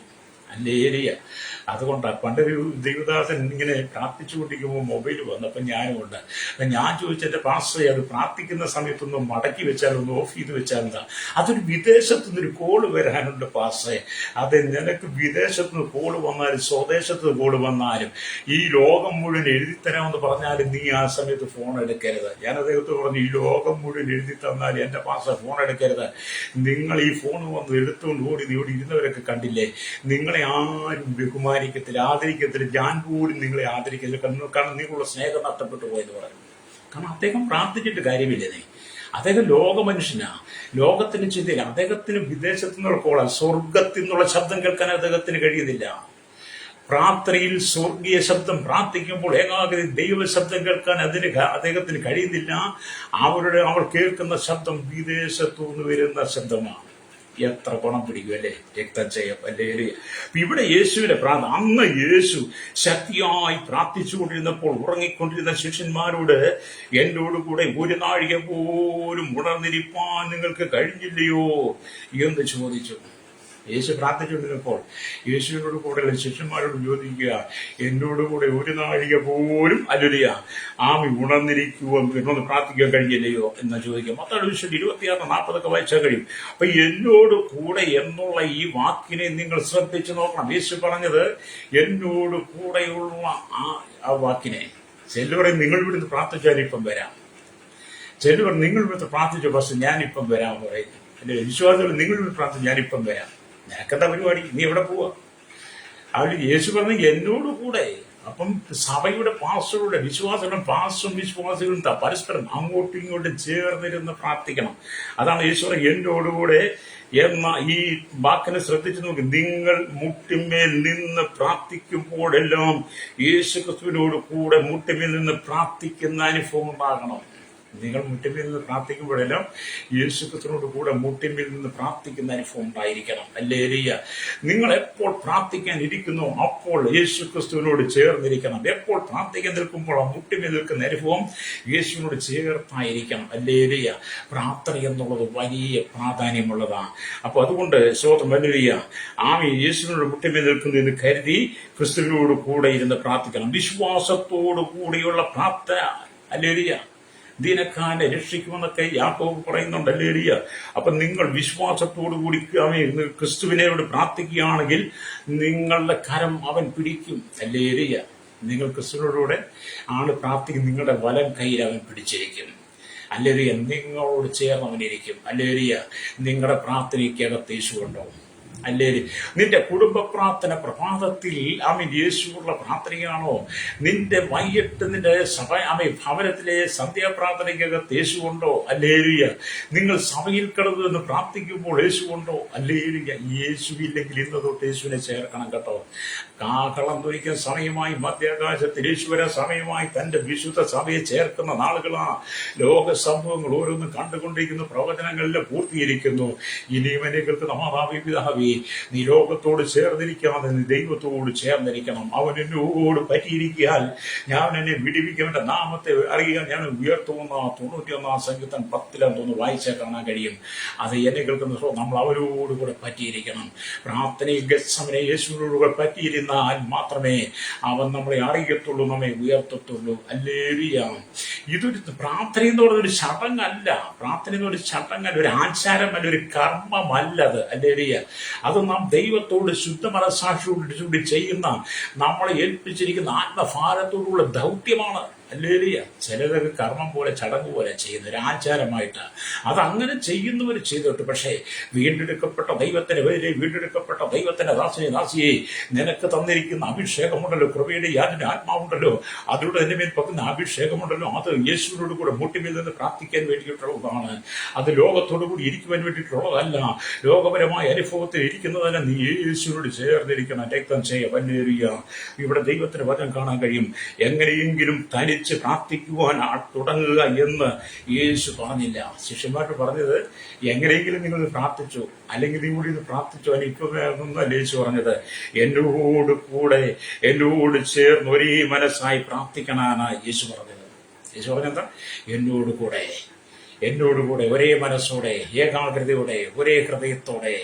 അല്ലേലിയ. അതുകൊണ്ടാണ് പണ്ടൊരു ദൈവദാസൻ ഇങ്ങനെ പ്രാർത്ഥിച്ചുകൊണ്ടിരിക്കുമ്പോൾ മൊബൈൽ വന്നപ്പോൾ ഞാനുമുണ്ട്. അപ്പം ഞാൻ ചോദിച്ചെന്റെ പാസ്റ്ററെ, അത് പ്രാർത്ഥിക്കുന്ന സമയത്തൊന്ന് മടക്കി വെച്ചാൽ, ഒന്ന് ഓഫ് ചെയ്ത് വെച്ചാൽ എന്താ? അതൊരു വിദേശത്തുനിന്നൊരു കോള് വരാനുണ്ട് പാസ്റ്ററെ. അത് നിനക്ക് വിദേശത്തുനിന്ന് കോള് വന്നാലും സ്വദേശത്ത് കോള് വന്നാലും ഈ ലോകം മുഴുവൻ എഴുതിത്തരാമെന്ന് പറഞ്ഞാലും നീ ആ സമയത്ത് ഫോൺ എടുക്കരുത്. ഞാൻ അദ്ദേഹത്തോട് പറഞ്ഞു, ഈ ലോകം മുഴുവൻ എഴുതി തന്നാലും എന്റെ പാസ്റ്റർ ഫോൺ എടുക്കരുത്. നിങ്ങൾ ഈ ഫോൺ വന്ന് എടുത്തുകൊണ്ട് ഓടി ഇവിടെ ഇരുന്നവരൊക്കെ കണ്ടില്ലേ, നിങ്ങളെ ആരും ബഹുമാനിക്കത്തില്ല, ആദരിക്കത്തില്ല. ഞാൻ പോലും നിങ്ങളെ ആദരിക്കത്തില്ല. കാരണം നിങ്ങളുള്ള സ്നേഹം നഷ്ടപ്പെട്ടു പോയെന്ന് പറഞ്ഞു. കാരണം അദ്ദേഹം പ്രാർത്ഥിച്ചിട്ട് കാര്യമില്ലേ. അദ്ദേഹം ലോക മനുഷ്യനാ, ലോകത്തിന് ചിന്തയില്ല. അദ്ദേഹത്തിന് വിദേശത്തു നിന്നുള്ള കോള, സ്വർഗത്തിൽ നിന്നുള്ള ശബ്ദം കേൾക്കാൻ അദ്ദേഹത്തിന് കഴിയുന്നില്ല. പ്രാർത്ഥനയിൽ സ്വർഗീയ ശബ്ദം പ്രാർത്ഥിക്കുമ്പോൾ ഏകാഗ്രത ദൈവ ശബ്ദം കേൾക്കാൻ അദ്ദേഹത്തിന് കഴിയുന്നില്ല. അവർ കേൾക്കുന്ന ശബ്ദം വിദേശത്തു നിന്ന് വരുന്ന ശബ്ദമാണ്. എത്ര ഗുണം പിടിക്കും അല്ലേ, രക്തജയം അല്ലേ. ഇവിടെ യേശുവിന്റെ പ്രാർത്ഥന, അന്ന് യേശു ശക്തിയായി പ്രാർത്ഥിച്ചുകൊണ്ടിരുന്നപ്പോൾ ഉറങ്ങിക്കൊണ്ടിരുന്ന ശിഷ്യന്മാരോട് എന്നോടുകൂടെ ഒരു നാഴിക പോലും ഉണർന്നിരിപ്പാൻ നിങ്ങൾക്ക് കഴിഞ്ഞില്ലയോ എന്ന് ചോദിച്ചു. യേശു പ്രാർത്ഥിച്ചുകൊണ്ടിരുന്നപ്പോൾ യേശുവിനോട് കൂടെയുള്ള ശിഷ്യന്മാരോട് ചോദിക്കുക, എന്നോടുകൂടെ ഒരു നാഴിക പോലും അല്ലുലിയ ഉണർന്നിരിക്കുവോ, എന്നോട് പ്രാർത്ഥിക്കാൻ കഴിഞ്ഞില്ലയോ എന്ന് ചോദിക്കുക. മത്തായി 26:40 വായിച്ചാൽ കഴിയും. അപ്പൊ എന്നോട് കൂടെ എന്നുള്ള ഈ വാക്കിനെ നിങ്ങൾ ശ്രദ്ധിച്ചു നോക്കണം. യേശു പറഞ്ഞത് എന്നോട് കൂടെയുള്ള ആ വാക്കിനെ. ചിലവർ നിങ്ങൾ ഇവിടുന്ന് പ്രാർത്ഥിച്ചാൽ ഇപ്പം വരാം, ചിലവർ നിങ്ങൾ ഇവിടുത്തെ പ്രാർത്ഥിച്ചു പക്ഷെ ഞാനിപ്പം വരാമെന്ന് പറയും. അല്ലെ വിശ്വാസികൾ നിങ്ങൾ ഇവിടെ പ്രാർത്ഥിച്ചു ഞാനിപ്പം വരാം. നിനക്കെന്താ പരിപാടി, നീ എവിടെ പോവാ? അവര് യേശു പറഞ്ഞു എന്നോട് കൂടെ. അപ്പം സഭയുടെ പാസ്റ്ററുടെ വിശ്വാസികളും വിശ്വാസികളും പരസ്പരം അങ്ങോട്ടും ഇങ്ങോട്ടും ചേർന്നിരുന്ന് പ്രാർത്ഥിക്കണം. അതാണ് യേശു എന്നോടുകൂടെ എന്ന ഈ വാക്കിനെ ശ്രദ്ധിച്ചു നോക്കി. നിങ്ങൾ മുട്ടിന്മേൽ നിന്ന് പ്രാർത്ഥിക്കുമ്പോഴെല്ലാം യേശു ക്രിസ്തുവിനോട് കൂടെ മുട്ടിന്മേൽ നിന്ന് പ്രാർത്ഥിക്കുന്ന അനുഭവം ഉണ്ടാകണം. നിങ്ങൾ മുട്ടിന്മേൽ നിന്ന് പ്രാർത്ഥിക്കുമ്പോഴെല്ലാം യേശു ക്രിസ്തുവിനോട് കൂടെ മുട്ടിന്മേൽ നിന്ന് പ്രാർത്ഥിക്കുന്ന അനുഭവം ഉണ്ടായിരിക്കണം. ഹല്ലേലൂയ. നിങ്ങൾ എപ്പോൾ പ്രാർത്ഥിക്കാൻ ഇരിക്കുന്നു അപ്പോൾ യേശു ക്രിസ്തുവിനോട് ചേർന്നിരിക്കണം. എപ്പോൾ പ്രാർത്ഥിക്കാൻ നിൽക്കുമ്പോൾ ആ മുട്ടിന്മേൽ നിൽക്കുന്ന അനുഭവം യേശുവിനോട് ചേർത്തായിരിക്കണം. ഹല്ലേലൂയ. പ്രാർത്ഥന എന്നുള്ളത് വലിയ പ്രാധാന്യമുള്ളതാണ്. അപ്പൊ അതുകൊണ്ട് സ്തോത്രം. ഹല്ലേലൂയ. യേശുവിനോട് മുട്ടിന്മേൽ നിൽക്കുന്നു എന്ന് കരുതി ക്രിസ്തുവിനോട് കൂടെ ഇരുന്ന് പ്രാർത്ഥിക്കണം. വിശ്വാസത്തോടു കൂടിയുള്ള പ്രാർത്ഥന. ഹല്ലേലൂയ. ദീനക്കാരനെ രക്ഷിക്കുമെന്നൊക്കെ യാക്കോബ് പറയുന്നുണ്ട്. ഹല്ലേലൂയ. അപ്പൊ നിങ്ങൾ വിശ്വാസത്തോടു കൂടി ക്രിസ്തുവിനോട് പ്രാർത്ഥിക്കുകയാണെങ്കിൽ നിങ്ങളുടെ കരം അവൻ പിടിക്കും. ഹല്ലേലൂയ. നിങ്ങൾ ക്രിസ്തുവിനോടുകൂടെ ആണ് പ്രാർത്ഥിക്കും, നിങ്ങളുടെ വലം കയ്യിൽ അവൻ പിടിച്ചിരിക്കും. ഹല്ലേലൂയ. നിങ്ങളോട് ചേർന്ന് അവനിരിക്കും. ഹല്ലേലൂയ. നിങ്ങളുടെ പ്രാർത്ഥനയ്ക്കകത്ത് യേശു ഉണ്ടാവും. അല്ലേലൂയ. നിന്റെ കുടുംബ പ്രാർത്ഥന പ്രഭാതത്തിൽ യേശുവുള്ള പ്രാർത്ഥനയാണോ? നിന്റെ വൈകിട്ട് നിന്റെ ഭവനത്തിലെ സന്ധ്യാപ്രാർത്ഥനയ്ക്കകത്ത് യേശു ഉണ്ടോ? ഹല്ലേലൂയ. നിങ്ങൾ സഭയിൽ കിടന്നു എന്ന് പ്രാർത്ഥിക്കുമ്പോൾ യേശു ഉണ്ടോ? ഹല്ലേലൂയ. യേശുവില്ലെങ്കിൽ ഇന്ന് തൊട്ട് യേശുവിനെ ചേർക്കണം കേട്ടോ. കാഹളം ധരിക്കുന്ന സമയമായി, മധ്യാകാശത്തിൽ യേശു വരാൻ സമയമായി, തന്റെ വിശുദ്ധ സഭയെ ചേർക്കുന്ന നാളുകളാണ്. ലോക സംഭവങ്ങൾ ഓരോന്നും കണ്ടുകൊണ്ടിരിക്കുന്ന പ്രവചനങ്ങളിൽ പൂർത്തീകരിക്കുന്നു. ഇനിയും എന്നെ കേൾക്കുന്ന മാതാവി പിതാവി, നീ ലോകത്തോട് ചേർന്നിരിക്കാതെ നീ ദൈവത്തോട് ചേർന്നിരിക്കണം. അവൻ എന്നോട് പറ്റിയിരിക്കാൻ ഞാൻ എന്നെ വിടിവിക്കവന്റെ നാമത്തെ അറിയാൻ ഞാൻ ഉയർത്തുന്ന 91 സങ്കീർത്തനം 10 വായിച്ചാൽ കാണാൻ കഴിയും. അത് എന്നെ കേൾക്കുന്ന നമ്മൾ അവരോട് കൂടെ പറ്റിയിരിക്കണം. പ്രാർത്ഥനയിൽ ഗത്സമനെ യേശുവിനോടുകൂടെ പറ്റിയിരുന്നാൽ മാത്രമേ അവൻ നമ്മളെ അറിയത്തുള്ളൂ, നമ്മെ ഉയർത്തത്തുള്ളൂ. ഹല്ലേലൂയ. ഇതൊരു പ്രാർത്ഥന എന്ന് പറയുന്നൊരു ചടങ്ങല്ല. പ്രാർത്ഥന എന്നൊരു ചടങ്ങല്ല, ഒരു ആചാരമല്ല, ഒരു കർമ്മമല്ലത്. ഹല്ലേലൂയ. അത് നാം ദൈവത്തോട് ശുദ്ധ മനസ്സാക്ഷിയോടുകൂടി ചെയ്യുന്ന, നമ്മളെ ഏൽപ്പിച്ചിരിക്കുന്ന ആത്മഭാരത്തോടുള്ള ദൗത്യമാണ്. ഹല്ലേലൂയ. ചിലരൊക്കെ കർമ്മം പോലെ ചടങ്ങ് പോലെ ചെയ്യുന്ന ഒരു ആചാരമായിട്ട് അതങ്ങനെ ചെയ്യുന്നവർ ചെയ്തോട്ട്. പക്ഷേ വീണ്ടെടുക്കപ്പെട്ട ദൈവത്തിന്റെ പേരെ, വീണ്ടെടുക്കപ്പെട്ട ദൈവത്തിന്റെ ദാസിയെ നിനക്ക് തന്നിരിക്കുന്ന അഭിഷേകമുണ്ടല്ലോ, കൃപയുടെ യാതൊരു ആത്മാവുണ്ടല്ലോ, അതിലൂടെ എന്റെ മേൽ പക്കുന്ന അഭിഷേകമുണ്ടല്ലോ, അത് യേശുവിനോട് കൂടെ മുട്ടിമേൽ നിന്ന് പ്രാർത്ഥിക്കാൻ വേണ്ടിയിട്ടുള്ളതാണ്. അത് ലോകത്തോടു കൂടി ഇരിക്കുവാൻ വേണ്ടിയിട്ടുള്ളതല്ല. ലോകപരമായ അനുഭവത്തിൽ ഇരിക്കുന്നതല്ല. നീ യേശുവിനോട് ചേർന്നിരിക്കണം. രക്തം ചെയ്യാം. ഹല്ലേലൂയ. ഇവിടെ ദൈവത്തിന്റെ വചനം കാണാൻ കഴിയും. എങ്ങനെയെങ്കിലും തനി പ്രാർത്ഥിക്കുവാൻ തുടങ്ങുക എന്ന് യേശു പറഞ്ഞില്ല. ശിഷ്യന്മാർക്ക് പറഞ്ഞത് എങ്ങനെയെങ്കിലും നിങ്ങൾ പ്രാർത്ഥിച്ചു, അല്ലെങ്കിൽ നീ കൂടി ഇത് പ്രാർത്ഥിച്ചു, അനുഭവമല്ല യേശു പറഞ്ഞത്. എന്നോട് കൂടെ, എന്നോട് ചേർന്ന് ഒരേ മനസ്സായി പ്രാർത്ഥിക്കണമെന്നാണ് യേശു പറഞ്ഞത്. യേശു പറഞ്ഞെന്താ? എന്നോട് കൂടെ ഒരേ മനസ്സോടെ, ഏകാഗ്രതയോടെ, ഒരേ ഹൃദയത്തോടെ,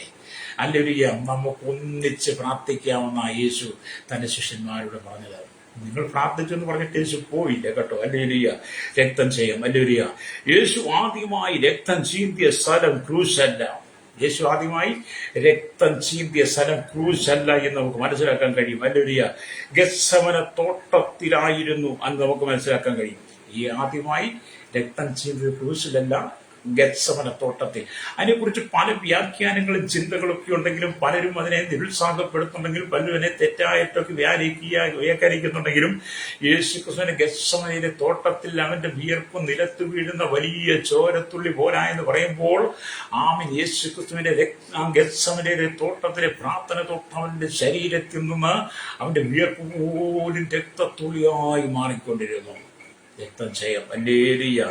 ഹല്ലേലൂയ, നമുക്ക് ഒന്നിച്ച് പ്രാർത്ഥിക്കാമെന്ന യേശു തന്റെ ശിഷ്യന്മാരോട് പറഞ്ഞത്. നിങ്ങൾ പ്രാർത്ഥിച്ചെന്ന് പറഞ്ഞിട്ട് യേശു പോയില്ല കേട്ടോ. ഹല്ലേലൂയ. രക്തം ചെയ്യാം. ഹല്ലേലൂയ. യേശു ആദ്യമായി രക്തം ചീന്തിയ സ്ഥലം ക്രൂശല്ല. യേശു ആദ്യമായി രക്തം ചീന്തിയ സ്ഥലം ക്രൂശല്ല എന്ന് നമുക്ക് മനസ്സിലാക്കാൻ കഴിയും. ഹല്ലേലൂയ. ഗത്സമന തോട്ടത്തിലായിരുന്നു എന്ന് നമുക്ക് മനസ്സിലാക്കാൻ കഴിയും. ഈ ആദ്യമായി രക്തം ചീന്തിയ ക്രൂശിലല്ല, ഗത്സമന തോട്ടത്തിൽ. അതിനെക്കുറിച്ച് പല വ്യാഖ്യാനങ്ങളും ചിന്തകളൊക്കെ ഉണ്ടെങ്കിലും പലരും അതിനെ നിരുത്സാഹപ്പെടുത്തുണ്ടെങ്കിലും പലരും അതിനെ തെറ്റായിട്ടൊക്കെ വ്യാഖ്യാനിക്കുന്നുണ്ടെങ്കിലും യേശുക്രിസ്തുവിന്റെ ഗത്സമനയിലെ തോട്ടത്തിൽ അവന്റെ വിയർപ്പ് നിലത്ത് വീഴുന്ന വലിയ ചോരത്തുള്ളി പോരായെന്ന് പറയുമ്പോൾ ആമേൻ, യേശുക്രിസ്തുവിന്റെ ഗത്സമനയിലെ തോട്ടത്തിലെ പ്രാർത്ഥന തൊട്ട് അവന്റെ ശരീരത്തിൽ നിന്ന് അവന്റെ വിയർപ്പ് പോലും രക്തത്തുള്ളിയായി മാറിക്കൊണ്ടിരുന്നു. രക്തം ചെയ്യാം. ഹല്ലേലൂയ.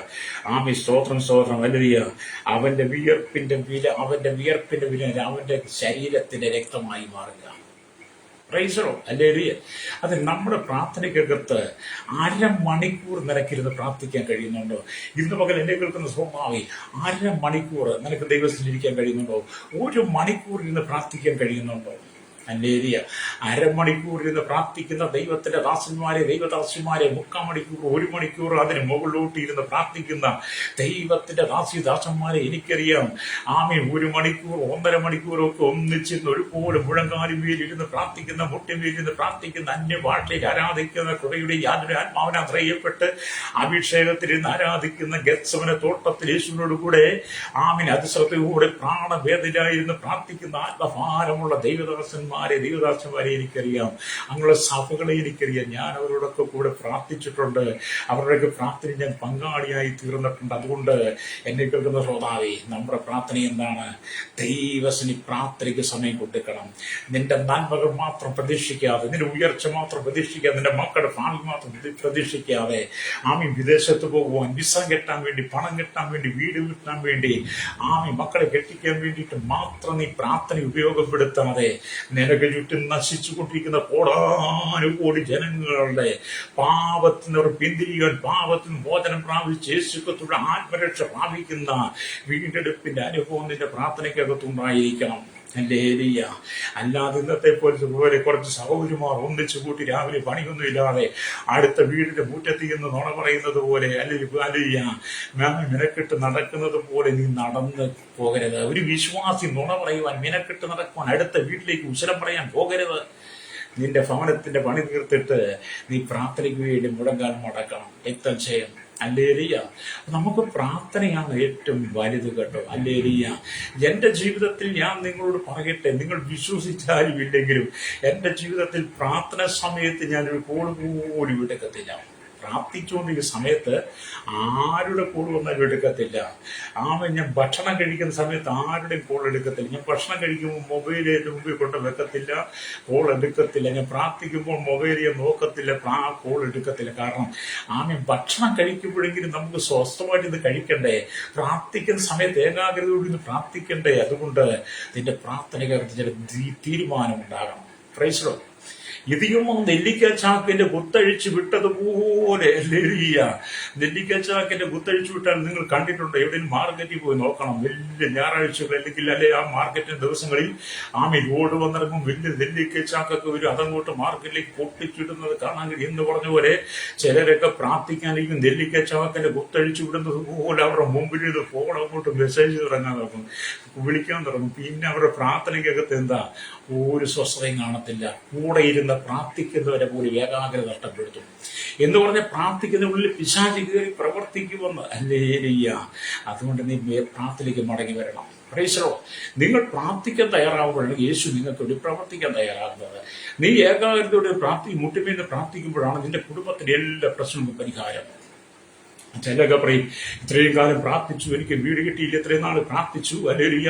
ആമി സ്തോത്രം സ്തോത്രം. ഹല്ലേലൂയ. അവന്റെ വിയർപ്പിന്റെ വില അവന്റെ ശരീരത്തിന്റെ രക്തമായി മാറുക. Price the Lord. ഹല്ലേലൂയ. അത് നമ്മുടെ പ്രാർത്ഥനയ്ക്കകത്ത് അരമണിക്കൂർ നിനക്കിരുന്ന് പ്രാർത്ഥിക്കാൻ കഴിയുന്നുണ്ടോ? ഇന്ന് പകൽ എന്നെ കേൾക്കുന്ന സ്വഭാവി, അരമണിക്കൂർ നിനക്ക് ദൈവത്തിൽ ഇരിക്കാൻ കഴിയുന്നുണ്ടോ? 1 മണിക്കൂർ ഇരുന്ന് പ്രാർത്ഥിക്കാൻ കഴിയുന്നുണ്ടോ? ഹല്ലേലൂയ. അരമണിക്കൂർ ഇരുന്ന് പ്രാർത്ഥിക്കുന്ന ദൈവത്തിന്റെ ദൈവദാസിമാരെ 3/4 മണിക്കൂർ, 1 മണിക്കൂർ അതിന് മുകളിലോട്ട് ഇരുന്ന് പ്രാർത്ഥിക്കുന്ന ദൈവത്തിന്റെ ദാസന്മാരെ എനിക്കറിയാം. ആമേൻ. 1 മണിക്കൂർ, 1.5 മണിക്കൂറൊക്കെ ഒന്നിച്ചിരുന്ന് ഒരുപോലെ മുഴങ്കാലുമേലിരുന്ന് പ്രാർത്ഥിക്കുന്ന, മുട്ടിമേലിരുന്ന് പ്രാർത്ഥിക്കുന്ന, അന്യഭാഷയിൽ ആരാധിക്കുന്ന, കൃപയുടെ യാതൊരു ആത്മാവിനെ ആശ്രയപ്പെട്ട് അഭിഷേകത്തിലിരുന്ന് ആരാധിക്കുന്ന ഗത്സമന തോട്ടത്തിൽ യേശുവിനോട് കൂടെ ആമേൻ അതിശ്രദ്ധയോടെ പ്രാണവേദനയായിരുന്ന് പ്രാർത്ഥിക്കുന്ന ആത്മഭാരമുള്ള ദൈവദാസന്മാരെ എനിക്കറിയാം. അങ്ങനെയുള്ള സഭകളെ എനിക്കറിയാം. ഞാൻ അവരോടൊക്കെ കൂടെ പ്രാർത്ഥിച്ചിട്ടുണ്ട്. അവരുടെയൊക്കെ പ്രാർത്ഥന ഞാൻ പങ്കാളിയായി തീർന്നിട്ടുണ്ട്. അതുകൊണ്ട് എന്നെ കേൾക്കുന്ന ശ്രോതാവേ, നമ്മുടെ പ്രാർത്ഥന എന്താണ്? ദൈവത്തിന് പ്രാർത്ഥനയ്ക്ക് സമയം കൊടുക്കണം. നിന്റെ നന്മകൾ മാത്രം പ്രതീക്ഷിക്കാതെ, നിന്റെ ഉയർച്ച മാത്രം പ്രതീക്ഷിക്കാതെ, നിന്റെ മക്കളുടെ ഭാവി മാത്രം പ്രതീക്ഷിക്കാതെ, ആമി വിദേശത്ത് പോകുവാൻ, വിസ കെട്ടാൻ വേണ്ടി, പണം കെട്ടാൻ വേണ്ടി, വീട് കിട്ടാൻ വേണ്ടി, ആമി മക്കളെ കെട്ടിക്കാൻ വേണ്ടിയിട്ട് മാത്രം നീ പ്രാർത്ഥന ഉപയോഗപ്പെടുത്താതെ നിനക്ക് ചുറ്റും നശിച്ചുകൊണ്ടിരിക്കുന്ന കോടാനുകോടി ജനങ്ങളുടെ പാപത്തിനവർ പിന്തിരിയാൻ, പാപത്തിന് മോചനം പ്രാപിച്ച് യേശുക്രിസ്തുവിന്റെ ആത്മരക്ഷ പ്രാപിക്കുന്ന വീണ്ടെടുപ്പിന്റെ അനുഭവം നിന്റെ പ്രാർത്ഥനയ്ക്കകത്തുണ്ടായിരിക്കണം. ഹല്ലേലൂയ. അല്ലാതെ ഇന്നത്തെ പോലെ കുറച്ച് സഹോദരിമാർ ഒന്നിച്ചു കൂട്ടി രാവിലെ പണിയൊന്നുമില്ലാതെ അടുത്ത വീടിന്റെ മുറ്റത്ത് നിന്ന് നുണ പറയുന്നത് പോലെ, ഹല്ലേലൂയ, മിനക്കെട്ട് നടക്കുന്നത് പോലെ നീ നടന്ന് പോകരുത്. ഒരു വിശ്വാസി നുണ പറയുവാൻ, മിനക്കെട്ട് നടക്കുവാൻ, അടുത്ത വീട്ടിലേക്ക് ഉശലം പറയാൻ പോകരുത്. നിന്റെ ഭവനത്തിന്റെ പണി തീർത്തിട്ട് നീ പ്രാർത്ഥനയ്ക്ക് വേണ്ടി മുടങ്ങാൻ മടക്കണം. രക്തം ചെയ്യണം. ഹല്ലേലൂയ. നമുക്ക് പ്രാർത്ഥനയാണ് ഏറ്റവും വലുത് കേട്ടോ. ഹല്ലേലൂയ. എന്റെ ജീവിതത്തിൽ ഞാൻ നിങ്ങളോട് പറയട്ടെ, നിങ്ങൾ വിശ്വസിച്ചാലും ഇല്ലെങ്കിലും എന്റെ ജീവിതത്തിൽ പ്രാർത്ഥന സമയത്ത് ഞാനൊരു കോൾ പോലും എടുക്കത്തില്ല. പ്രാർത്ഥിച്ചുകൊണ്ടിരിക്കുന്ന സമയത്ത് ആരുടെ കോൾ വന്നാലും എടുക്കത്തില്ല. ഞാൻ ഭക്ഷണം കഴിക്കുന്ന സമയത്ത് ആരുടെയും കോൾ എടുക്കത്തില്ല. ഞാൻ ഭക്ഷണം കഴിക്കുമ്പോൾ മൊബൈൽ എൻ്റെ മുമ്പിൽ കൊണ്ട് വെക്കത്തില്ല, കോൾ എടുക്കത്തില്ല. ഞാൻ പ്രാർത്ഥിക്കുമ്പോൾ മൊബൈൽ നോക്കത്തില്ല, കോൾ എടുക്കത്തില്ല. കാരണം ഭക്ഷണം കഴിക്കുമ്പോഴെങ്കിലും നമുക്ക് സ്വസ്ഥമായിട്ട് ഇത് കഴിക്കണ്ടേ, പ്രാർത്ഥിക്കുന്ന സമയത്ത് ഏകാഗ്രതയോട് ഇത് പ്രാർത്ഥിക്കണ്ടേ. അതുകൊണ്ട് നിന്റെ പ്രാർത്ഥനയ്ക്കകത്ത് ചില തീരുമാനം ഉണ്ടാകണം. Praise the lord. ഇതിയും നെല്ലിക്കച്ചാക്കിന്റെ കുത്തഴിച്ചു വിട്ടതുപോലെ നെല്ലിക്കച്ചാക്കിന്റെ കുത്തഴിച്ചു വിട്ടാൽ നിങ്ങൾ കണ്ടിട്ടുണ്ടോ? എവിടെയും മാർക്കറ്റിൽ പോയി നോക്കണം. വലിയ ഞായറാഴ്ചകൾ അല്ലെങ്കിൽ ആ മാർക്കറ്റിന്റെ ദിവസങ്ങളിൽ ലോഡ് വന്നിറങ്ങും, വലിയ നെല്ലിക്കച്ചാക്കൊക്കെ വരും. അതങ്ങോട്ട് മാർക്കറ്റിലേക്ക് പൊട്ടിച്ചിടുന്നത് കാണാൻ കഴിയും. എന്ന് പറഞ്ഞ പോലെ ചിലരൊക്കെ പ്രാർത്ഥിക്കാനെങ്കിൽ നെല്ലിക്കച്ചാക്കിന്റെ കുത്തഴിച്ചു വിടുന്നത് പോലെ അവരുടെ മുമ്പിൽ ഇത് ഫോൺ അങ്ങോട്ട് മെസ്സേജ് തുടങ്ങാൻ തുടങ്ങും, വിളിക്കാൻ തുടങ്ങും. പിന്നെ അവരുടെ പ്രാർത്ഥനയ്ക്കകത്ത് എന്താ ഒരു സ്വസ്ഥതയും കാണത്തില്ല. കൂടെ ഇരുന്ന് പ്രാർത്ഥിക്കുന്നവരെ പോലും ഏകാഗ്രത നഷ്ടപ്പെടുത്തും. എന്ന് പറഞ്ഞാൽ പ്രാർത്ഥിക്കുന്നതിനുള്ളിൽ പിശാച് കയറി പ്രവർത്തിക്കുമെന്ന്. ഹല്ലേലൂയ. അതുകൊണ്ട് നീ പ്രാർത്ഥനയിലേക്ക് മടങ്ങി വരണം. Price the Lord. നിങ്ങൾ പ്രാർത്ഥിക്കാൻ തയ്യാറാവുമ്പോഴാണ് യേശു നിങ്ങൾക്ക് വേണ്ടി പ്രവർത്തിക്കാൻ തയ്യാറാകുന്നത്. നീ ഏകാഗ്രതയോടെ മുട്ടുമേന്ന് പ്രാർത്ഥിക്കുമ്പോഴാണ് നിന്റെ കുടുംബത്തിന്റെ എല്ലാ പ്രശ്നങ്ങൾക്കും പരിഹാരം. ചിലൊക്കെ പറയും, ഇത്രയും കാലം പ്രാർത്ഥിച്ചു, എനിക്ക് വീട് കിട്ടിയില്ല, ഇത്രയും നാൾ പ്രാർത്ഥിച്ചു, അല്ലെങ്കിൽ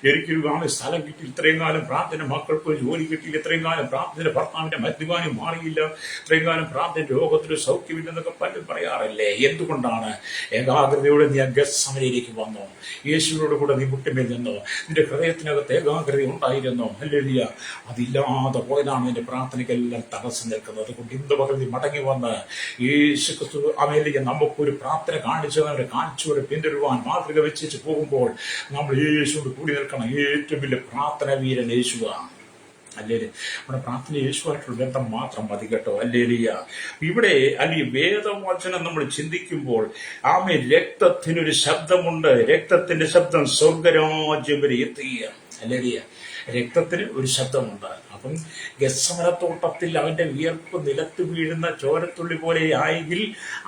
എനിക്കൊരു സ്ഥലം കിട്ടി, ഇത്രയും കാലം പ്രാർത്ഥന, മക്കൾക്ക് ജോലി കിട്ടിയില്ല, ഇത്രയും കാലം പ്രാർത്ഥന, ഭർത്താവിന്റെ മദ്യപാനം മാറിയില്ല, ഇത്രയും കാലം പ്രാർത്ഥന, രോഗത്തിന് സൗഖ്യമില്ലെന്നൊക്കെ പലരും പറയാറില്ലേ? എന്തുകൊണ്ടാണ്? ഏകാഗ്രതയോടെ നീ ഗത്സമനയിലേക്ക് വന്നോ? യേശുവിനോട് കൂടെ നീ മുട്ടുമേൽ നിന്നോ? നിന്റെ ഹൃദയത്തിനകത്ത് ഏകാഗ്രത ഉണ്ടായിരുന്നോ? ഹല്ലേലൂയ. അതില്ലാതെ പോയതാണ് നിന്റെ പ്രാർത്ഥനയ്ക്കെല്ലാം തടസ്സം നിൽക്കുന്നത്. അതുകൊണ്ട് ഇന്ന് പകൽ നീ മടങ്ങി വന്ന് യേശു ക്രിസ്തു അമേലിയ നമുക്കൊരു പ്രാർത്ഥന കാണിച്ചവരെ കാണിച്ചുവരെ പിന്തുടരുവാൻ മാതൃക വെച്ചിട്ട് പോകുമ്പോൾ നമ്മൾ യേശുവിനോട് കൂടി നിൽക്കണം. ഏറ്റവും വലിയ പ്രാർത്ഥന വീരൻ യേശുവാണ്. അല്ലേ? നമ്മുടെ പ്രാർത്ഥന യേശുവായിട്ടുള്ള ബന്ധം മാത്രം മതി കേട്ടോ. അല്ലേലിയ. ഇവിടെ അല്ലെങ്കിൽ വേദവചനം നമ്മൾ ചിന്തിക്കുമ്പോൾ രക്തത്തിനൊരു ശബ്ദമുണ്ട്. രക്തത്തിന്റെ ശബ്ദം സ്വർഗരാജ്യം വരെ എത്തുക. അല്ലേലിയ. രക്തത്തിന് ഒരു ശബ്ദമുണ്ട്. അപ്പം ഗത്സമനത്തോട്ടത്തിൽ അവന്റെ വിയർപ്പ് നിലത്ത് വീഴുന്ന ചോരത്തുള്ളി പോലെ ആയെങ്കിൽ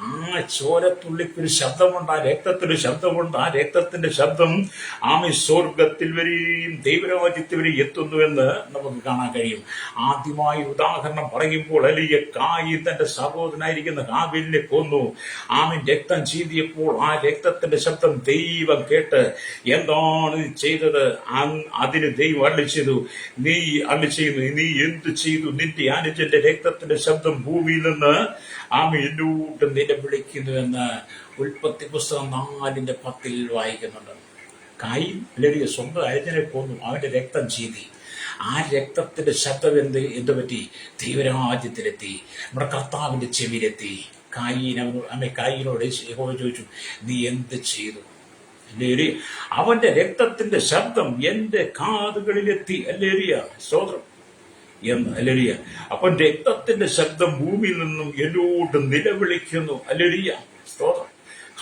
ആ ചോരത്തുള്ളിക്കൊരു ശബ്ദമുണ്ട്, ആ രക്തത്തിനൊരു ശബ്ദമുണ്ട്. ആ രക്തത്തിന്റെ ശബ്ദം സ്വർഗത്തിൽ വരെയും ദൈവരാജ്യത്തിൽ വരെ എത്തുന്നുവെന്ന് നമുക്ക് കാണാൻ കഴിയും. ആദ്യമായി ഉദാഹരണം പറയുമ്പോൾ അല്ലെങ്കിൽ കായി തന്റെ സഹോദരനായിരിക്കുന്ന ഹാബീലിനെ കൊന്നു. രക്തം ചീന്തിയപ്പോൾ ആ രക്തത്തിന്റെ ശബ്ദം ദൈവം കേട്ട് എന്താണ് ചെയ്തത്? അതിന് ദൈവം അരുളി ചെയ്തു, നീ എന്ത് ചെയ്തു? നിന്റെ അനുജന്റെ രക്തത്തിന്റെ ശബ്ദം ഭൂമിയിൽ നിന്ന് എന്നോട്ട് നിലവിളിക്കുന്നുവെന്ന് ഉൽപ്പത്തി പുസ്തകം 4:10 വായിക്കുന്നുണ്ട്. കായീൻ അല്ലെങ്കിൽ സ്വന്തം അനുജനെ കൊന്നു, അവന്റെ രക്തം ചീന്തി. ആ രക്തത്തിന്റെ ശബ്ദം എന്ത് പറ്റി? ദൈവരാജ്യത്തിലെത്തി, നമ്മുടെ കർത്താവിന്റെ ചെവിയിലെത്തി. കായീനോട് യഹോവ ചോദിച്ചു, നീ എന്ത് ചെയ്തു? അവന്റെ രക്തത്തിന്റെ ശബ്ദം എന്റെ കാതുകളിലെത്തി. അല്ലേലിയ. സ്തോത്രം എന്ന്. അല്ലേലിയ. അപ്പൊ രക്തത്തിന്റെ ശബ്ദം ഭൂമിയിൽ നിന്നും എന്നോട്ട് നിലവിളിക്കുന്നു. അല്ലേലിയ. സ്തോത്രം.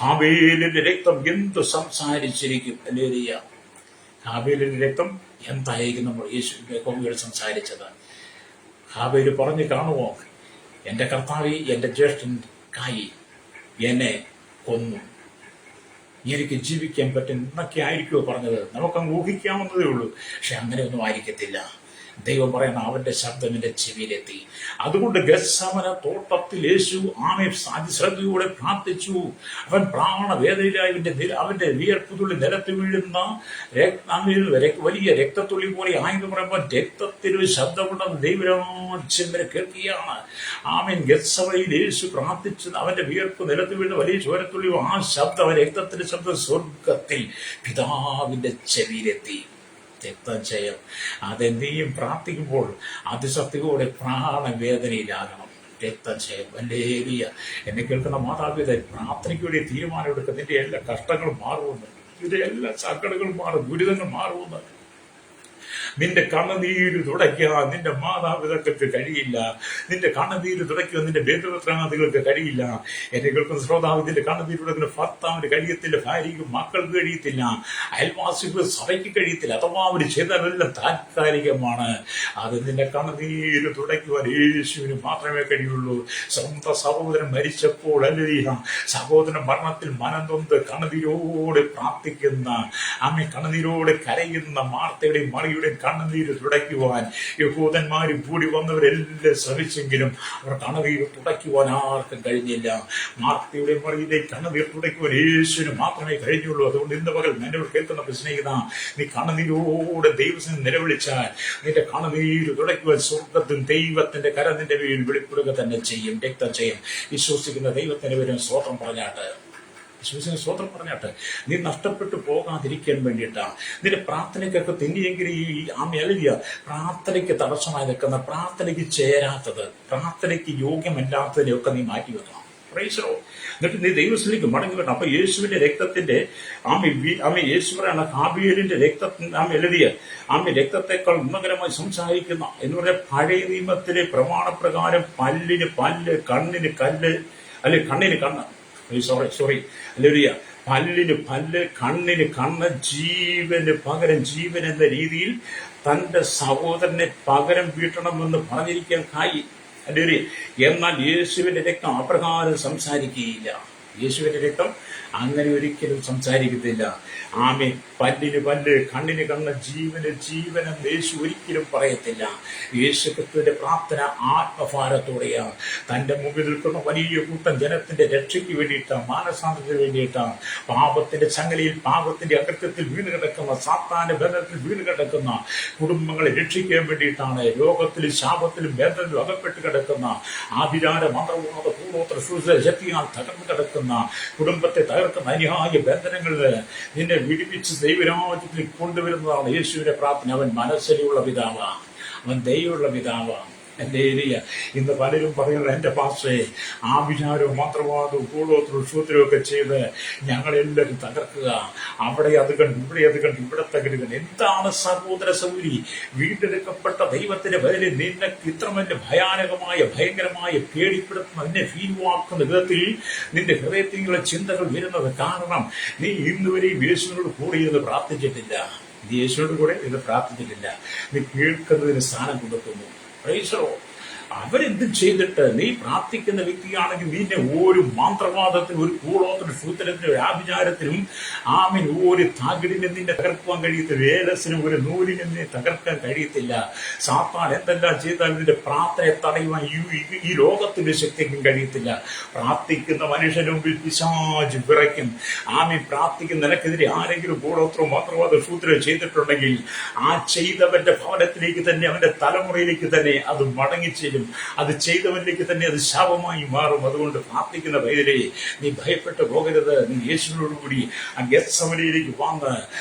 ഹാബേലിന്റെ രക്തം എന്ത് സംസാരിച്ചിരിക്കും? അല്ലേലിയ. ഹാബേലിന്റെ രക്തം എന്തായിരിക്കും നമ്മൾ യേശുവിനോട് സംസാരിച്ചത്? ഹാബേല് പറഞ്ഞു കാണുമോ, എന്റെ കർത്താവേ, എന്റെ ജ്യേഷ്ഠൻ കായി എന്നെ കൊന്നു, എനിക്ക് ജീവിക്കാൻ പറ്റും എന്നൊക്കെ ആയിരിക്കുമോ പറഞ്ഞത്? നമുക്കങ്ങ് ഊഹിക്കാവുന്നതേ ഉള്ളൂ. പക്ഷെ അങ്ങനെയൊന്നും ആയിരിക്കത്തില്ല. ദൈവം പറയുന്ന അവന്റെ ശബ്ദം എന്റെ ചെവിയിലെത്തി. അതുകൊണ്ട് ഗത്സമന തോട്ടത്തിൽ യേശു ശ്രദ്ധയോടെ പ്രാർത്ഥിച്ചു. അവൻ പ്രാണവേദനയിലായി അവന്റെ വിയർപ്പുതുള്ളി നിലത്ത് വീഴുന്ന വലിയ രക്തത്തുള്ളി പോലെ ആയെന്ന് പറയുമ്പോൾ രക്തത്തിനൊരു ശബ്ദമുണ്ടെന്ന് ദൈവരാജ്യം വരെ കേൾക്കുകയാണ്. ഗത്സമനയിൽ യേശു പ്രാർത്ഥിച്ചത് അവന്റെ വിയർപ്പ് നിലത്ത് വീഴുന്ന വലിയ ചോരത്തുള്ളി, ആ ശബ്ദം, രക്തത്തിന്റെ ശബ്ദം സ്വർഗത്തിൽ പിതാവിന്റെ ചെവിയിലെത്തി. രക്തജയം. അതെന്തെയും പ്രാർത്ഥിക്കുമ്പോൾ അതിശക്തിയോടെ പ്രാണവേദനയിലാകണം. രക്തജയം. ഹല്ലേലൂയ. എന്നെ കേൾക്കുന്ന മാതാപിതാ, പ്രാർത്ഥനയ്ക്ക് വേണ്ടി തീരുമാനം എടുക്കുക. നിന്റെ എല്ലാ കഷ്ടങ്ങളും മാറുമെന്ന്, നിന്റെ എല്ലാ സങ്കടങ്ങളും മാറും, ദുരിതങ്ങൾ മാറുമെന്ന്. നിന്റെ കണ്ണുനീര് തുടയ്ക്കാൻ നിന്റെ മാതാപിതാക്കൾക്ക് കഴിയില്ല. നിന്റെ കണ്ണുനീര് തുടയ്ക്കാൻ നിന്റെ ബന്ധുമിത്രാദികൾക്ക് കഴിയില്ല. എന്നെ കേൾക്കുന്ന ശ്രോതാവ്, നിന്റെ കണ്ണുനീര് തുടക്കുന്ന ഭർത്താവിന് കഴിയത്തില്ല, ഭാര്യയ്ക്ക് മക്കൾക്ക് കഴിയത്തില്ല, അയൽവാസികൾ സഭയ്ക്ക് കഴിയത്തില്ല. അഥവാ അവർ ചെയ്താലെല്ലാം താൽക്കാലികമാണ്. അത് നിന്റെ കണ്ണുനീര് തുടയ്ക്കുവാൻ യേശുവിന് മാത്രമേ കഴിയുള്ളൂ. സ്വന്തം സഹോദരൻ മരിച്ചപ്പോൾ അല്ലെങ്കിൽ സഹോദരൻ മരണത്തിൽ മനം തൊന്ന് കണ്ണുനീരോടെ പ്രാർത്ഥിക്കുന്ന, കണ്ണുനീരോടെ കരയുന്ന മാർത്തയുടെയും മറിയുടെയും കണ്ണുനീര് തുടയ്ക്കുവാൻ യഹൂദന്മാരും കൂടി വന്നവരെല്ലാം ശ്രമിച്ചെങ്കിലും അവർ കണ്ണുനീര് തുടയ്ക്കുവാൻ ആർക്കും കഴിഞ്ഞില്ല. മാർത്തയുടെ മറിയിലെ കണ്ണുനീർ തുടയ്ക്കുവാൻ യേശുവിന് മാത്രമേ കഴിഞ്ഞുള്ളൂ. അതുകൊണ്ട് ഇന്ന് പകൽ എന്നോട് കേൾക്കുന്ന സ്നേഹിത, നീ കണ്ണുനീരോടെ ദൈവത്തിന് നിലവിളിച്ചാൽ നിന്റെ കണ്ണുനീര് തുടയ്ക്കുവാൻ സ്വർഗത്തിൽ ദൈവത്തിന്റെ കരം നിന്റെ പേരിൽ വെളിപ്പെടുക തന്നെ ചെയ്യും, രക്തം ചെയ്യും. വിശ്വസിക്കുന്ന ദൈവത്തിന്റെ പേരും സ്വോത്രം പറഞ്ഞാട്ട്, വിശ്വസിക്കുന്ന സ്വോത്രം പറഞ്ഞാട്ട് നീ നഷ്ടപ്പെട്ടു പോകാതിരിക്കാൻ വേണ്ടിയിട്ടാണ്. നിന്റെ പ്രാർത്ഥനയ്ക്കൊക്കെ തിന്നിയെങ്കിലും ഈ എഴുതിയ പ്രാർത്ഥനയ്ക്ക് തടസ്സമായി നിൽക്കുന്ന, പ്രാർത്ഥനയ്ക്ക് ചേരാത്തത്, പ്രാർത്ഥനയ്ക്ക് യോഗ്യമല്ലാത്തതിനെയൊക്കെ നീ മാറ്റി വെക്കണം. എന്നിട്ട് നീ ദൈവത്തിലേക്ക് മടങ്ങി വരണം. അപ്പൊ യേശുവിന്റെ രക്തത്തിന്റെ യേശു പറയാണ് ഹാബിയലിന്റെ രക്തത്തിൽ എഴുതിയ രക്തത്തെക്കാൾ ഗുണകരമായി സംസാരിക്കുന്ന എന്ന് പറഞ്ഞ പഴയ നിയമത്തിലെ പ്രമാണപ്രകാരം പല്ലിന് പല്ല്, കണ്ണിന് കല്ല്, അല്ലെ കണ്ണിന് കണ്ണ്, അല്ലെ പല്ലിന് പല്ല്, കണ്ണിന് കണ്ണ്, ജീവന് പകരം ജീവൻ എന്ന രീതിയിൽ തന്റെ സഹോദരനെ പകരം വീട്ടണമെന്ന് പറഞ്ഞിരിക്കാൻ കായി. അല്ലേ? എന്നാൽ യേശുവിന്റെ രക്തം അപ്രകാരം സംസാരിക്കുകയില്ല. യേശുവിന്റെ രക്തം അങ്ങനെ ഒരിക്കലും സംസാരിക്കത്തില്ല. പല്ലിന് പല്ല്, കണ്ണിന് കണ്ണ്, ജീവന് ജീവനെന്ന് യേശു ഒരിക്കലും പറയത്തില്ല. യേശു ക്രിസ്തുവിന്റെ പ്രാർത്ഥന ആത്മഭാരത്തോടെയാണ്. തന്റെ മുമ്പിൽ നിൽക്കുന്ന വലിയ കൂട്ടം ജനത്തിന്റെ രക്ഷയ്ക്ക് വേണ്ടിയിട്ടാണ്, മാനസാന്തരത്തിന് വേണ്ടിയിട്ടാണ്. പാപത്തിന്റെ ചങ്ങലയിൽ, പാപത്തിന്റെ അകൃത്യത്തിൽ വീണ് കിടക്കുന്ന, സാത്താന്റെ ബന്ധത്തിൽ വീണ് കിടക്കുന്ന കുടുംബങ്ങളെ രക്ഷിക്കാൻ വേണ്ടിയിട്ടാണ്. രോഗത്തിലും ശാപത്തിലും ബന്ധത്തിലും അകപ്പെട്ട് കിടക്കുന്ന, ആഭിചാര മന്ത്രവാദ പൂർവോത്ര ശക്തിയാൽ തകർന്നു കിടക്കുന്ന, കുടുംബത്തെ തകർക്കുന്ന അന്യായ ബന്ധനങ്ങളിൽ നിന്നെ വിടിപ്പിച്ച് ദൈവരാജ്യത്തിൽ കൊണ്ടുവരുന്നതാണ് യേശുവിന്റെ പ്രാർത്ഥന. അവൻ മനസ്സിലുള്ള പിതാവാണ്, അവൻ ദൈവമുള്ള പിതാവാണ്. എന്റെ ഏരിയ ഇന്ന് പലരും പറയുന്നത്, എന്റെ പാസ്റ്റേ ആഭിചാരവും മന്ത്രവാദവും കൂടോത്രവും ശൂദ്രവും ഒക്കെ ചെയ്ത് ഞങ്ങളെല്ലാവരും തകർക്കുക, അവിടെ അത് കണ്ട് ഇവിടെ അത് കണ്ട് ഇവിടെ തകരുക. എന്താണ് സഹോദര സൗരി? വീണ്ടെടുക്കപ്പെട്ട ദൈവത്തിന്റെ ബദലിൽ നിന്നെ ഇത്രമല്ല ഭയങ്കരമായ പേടിപ്പെടുത്തുന്ന, നിന്നെ ഭീരുവാക്കുന്ന വിധത്തിൽ നിന്റെ ഹൃദയത്തിലുള്ള ചിന്തകൾ വരുന്നത് കാരണം നീ ഇന്നുവരെയും യേശുവിനോട് കൂടെ ഇരുന്ന് പ്രാർത്ഥിച്ചിട്ടില്ല. നീ യേശുവിനോട് കൂടെ ഇത് പ്രാർത്ഥിച്ചിട്ടില്ല. നീ കേൾക്കുന്നതിന് സ്ഥാനം കൊടുക്കുന്നു. അവരെന്ത് ചെയ്തിട്ട് നീ പ്രാർത്ഥിക്കുന്ന വ്യക്തിയാണെങ്കിൽ നിന്നെ ഒരു മന്ത്രവാദത്തിനും, ഒരു കൂടോത്തിനും, സൂത്രത്തിനും, ഒരു ആഭിചാരത്തിനും ഒരു തകിടിനും നിന്നെ തകർക്കുവാൻ കഴിയത്തില്ല. വേലസിനും ഒരു നൂലിനും നിന്നെ തകർക്കാൻ കഴിയത്തില്ല. സാത്താൻ എന്തെല്ലാം ചെയ്താൽ നിന്റെ പ്രാർത്ഥനയെ തടയുവാൻ ഈ ലോകത്തിന്റെ ശക്തിക്കും കഴിയത്തില്ല. പ്രാർത്ഥിക്കുന്ന മനുഷ്യന് മുമ്പിൽ പിശാച് വിറയ്ക്കും. പ്രാർത്ഥിക്കുന്ന നിനക്കെതിരെ ആരെങ്കിലും കൂടോത്രവും മന്ത്രവാദ സൂത്രവും ചെയ്തിട്ടുണ്ടെങ്കിൽ ആ ചെയ്തവന്റെ ഭവനത്തിലേക്ക് തന്നെ, അവന്റെ തലമുറയിലേക്ക് തന്നെ അത് മടങ്ങിച്ചേരും. അത് ചെയ്തവനിലേക്ക് തന്നെ അത് ശാപമായി മാറും. അതുകൊണ്ട് പ്രാർത്ഥിക്കുന്ന പൈതലേ, നീ ഭയപ്പെട്ടു പോകരുത്. നീ യേശുവിനോടുകൂടി ആ ഗെത്സമനയിലേക്ക് വന്ന്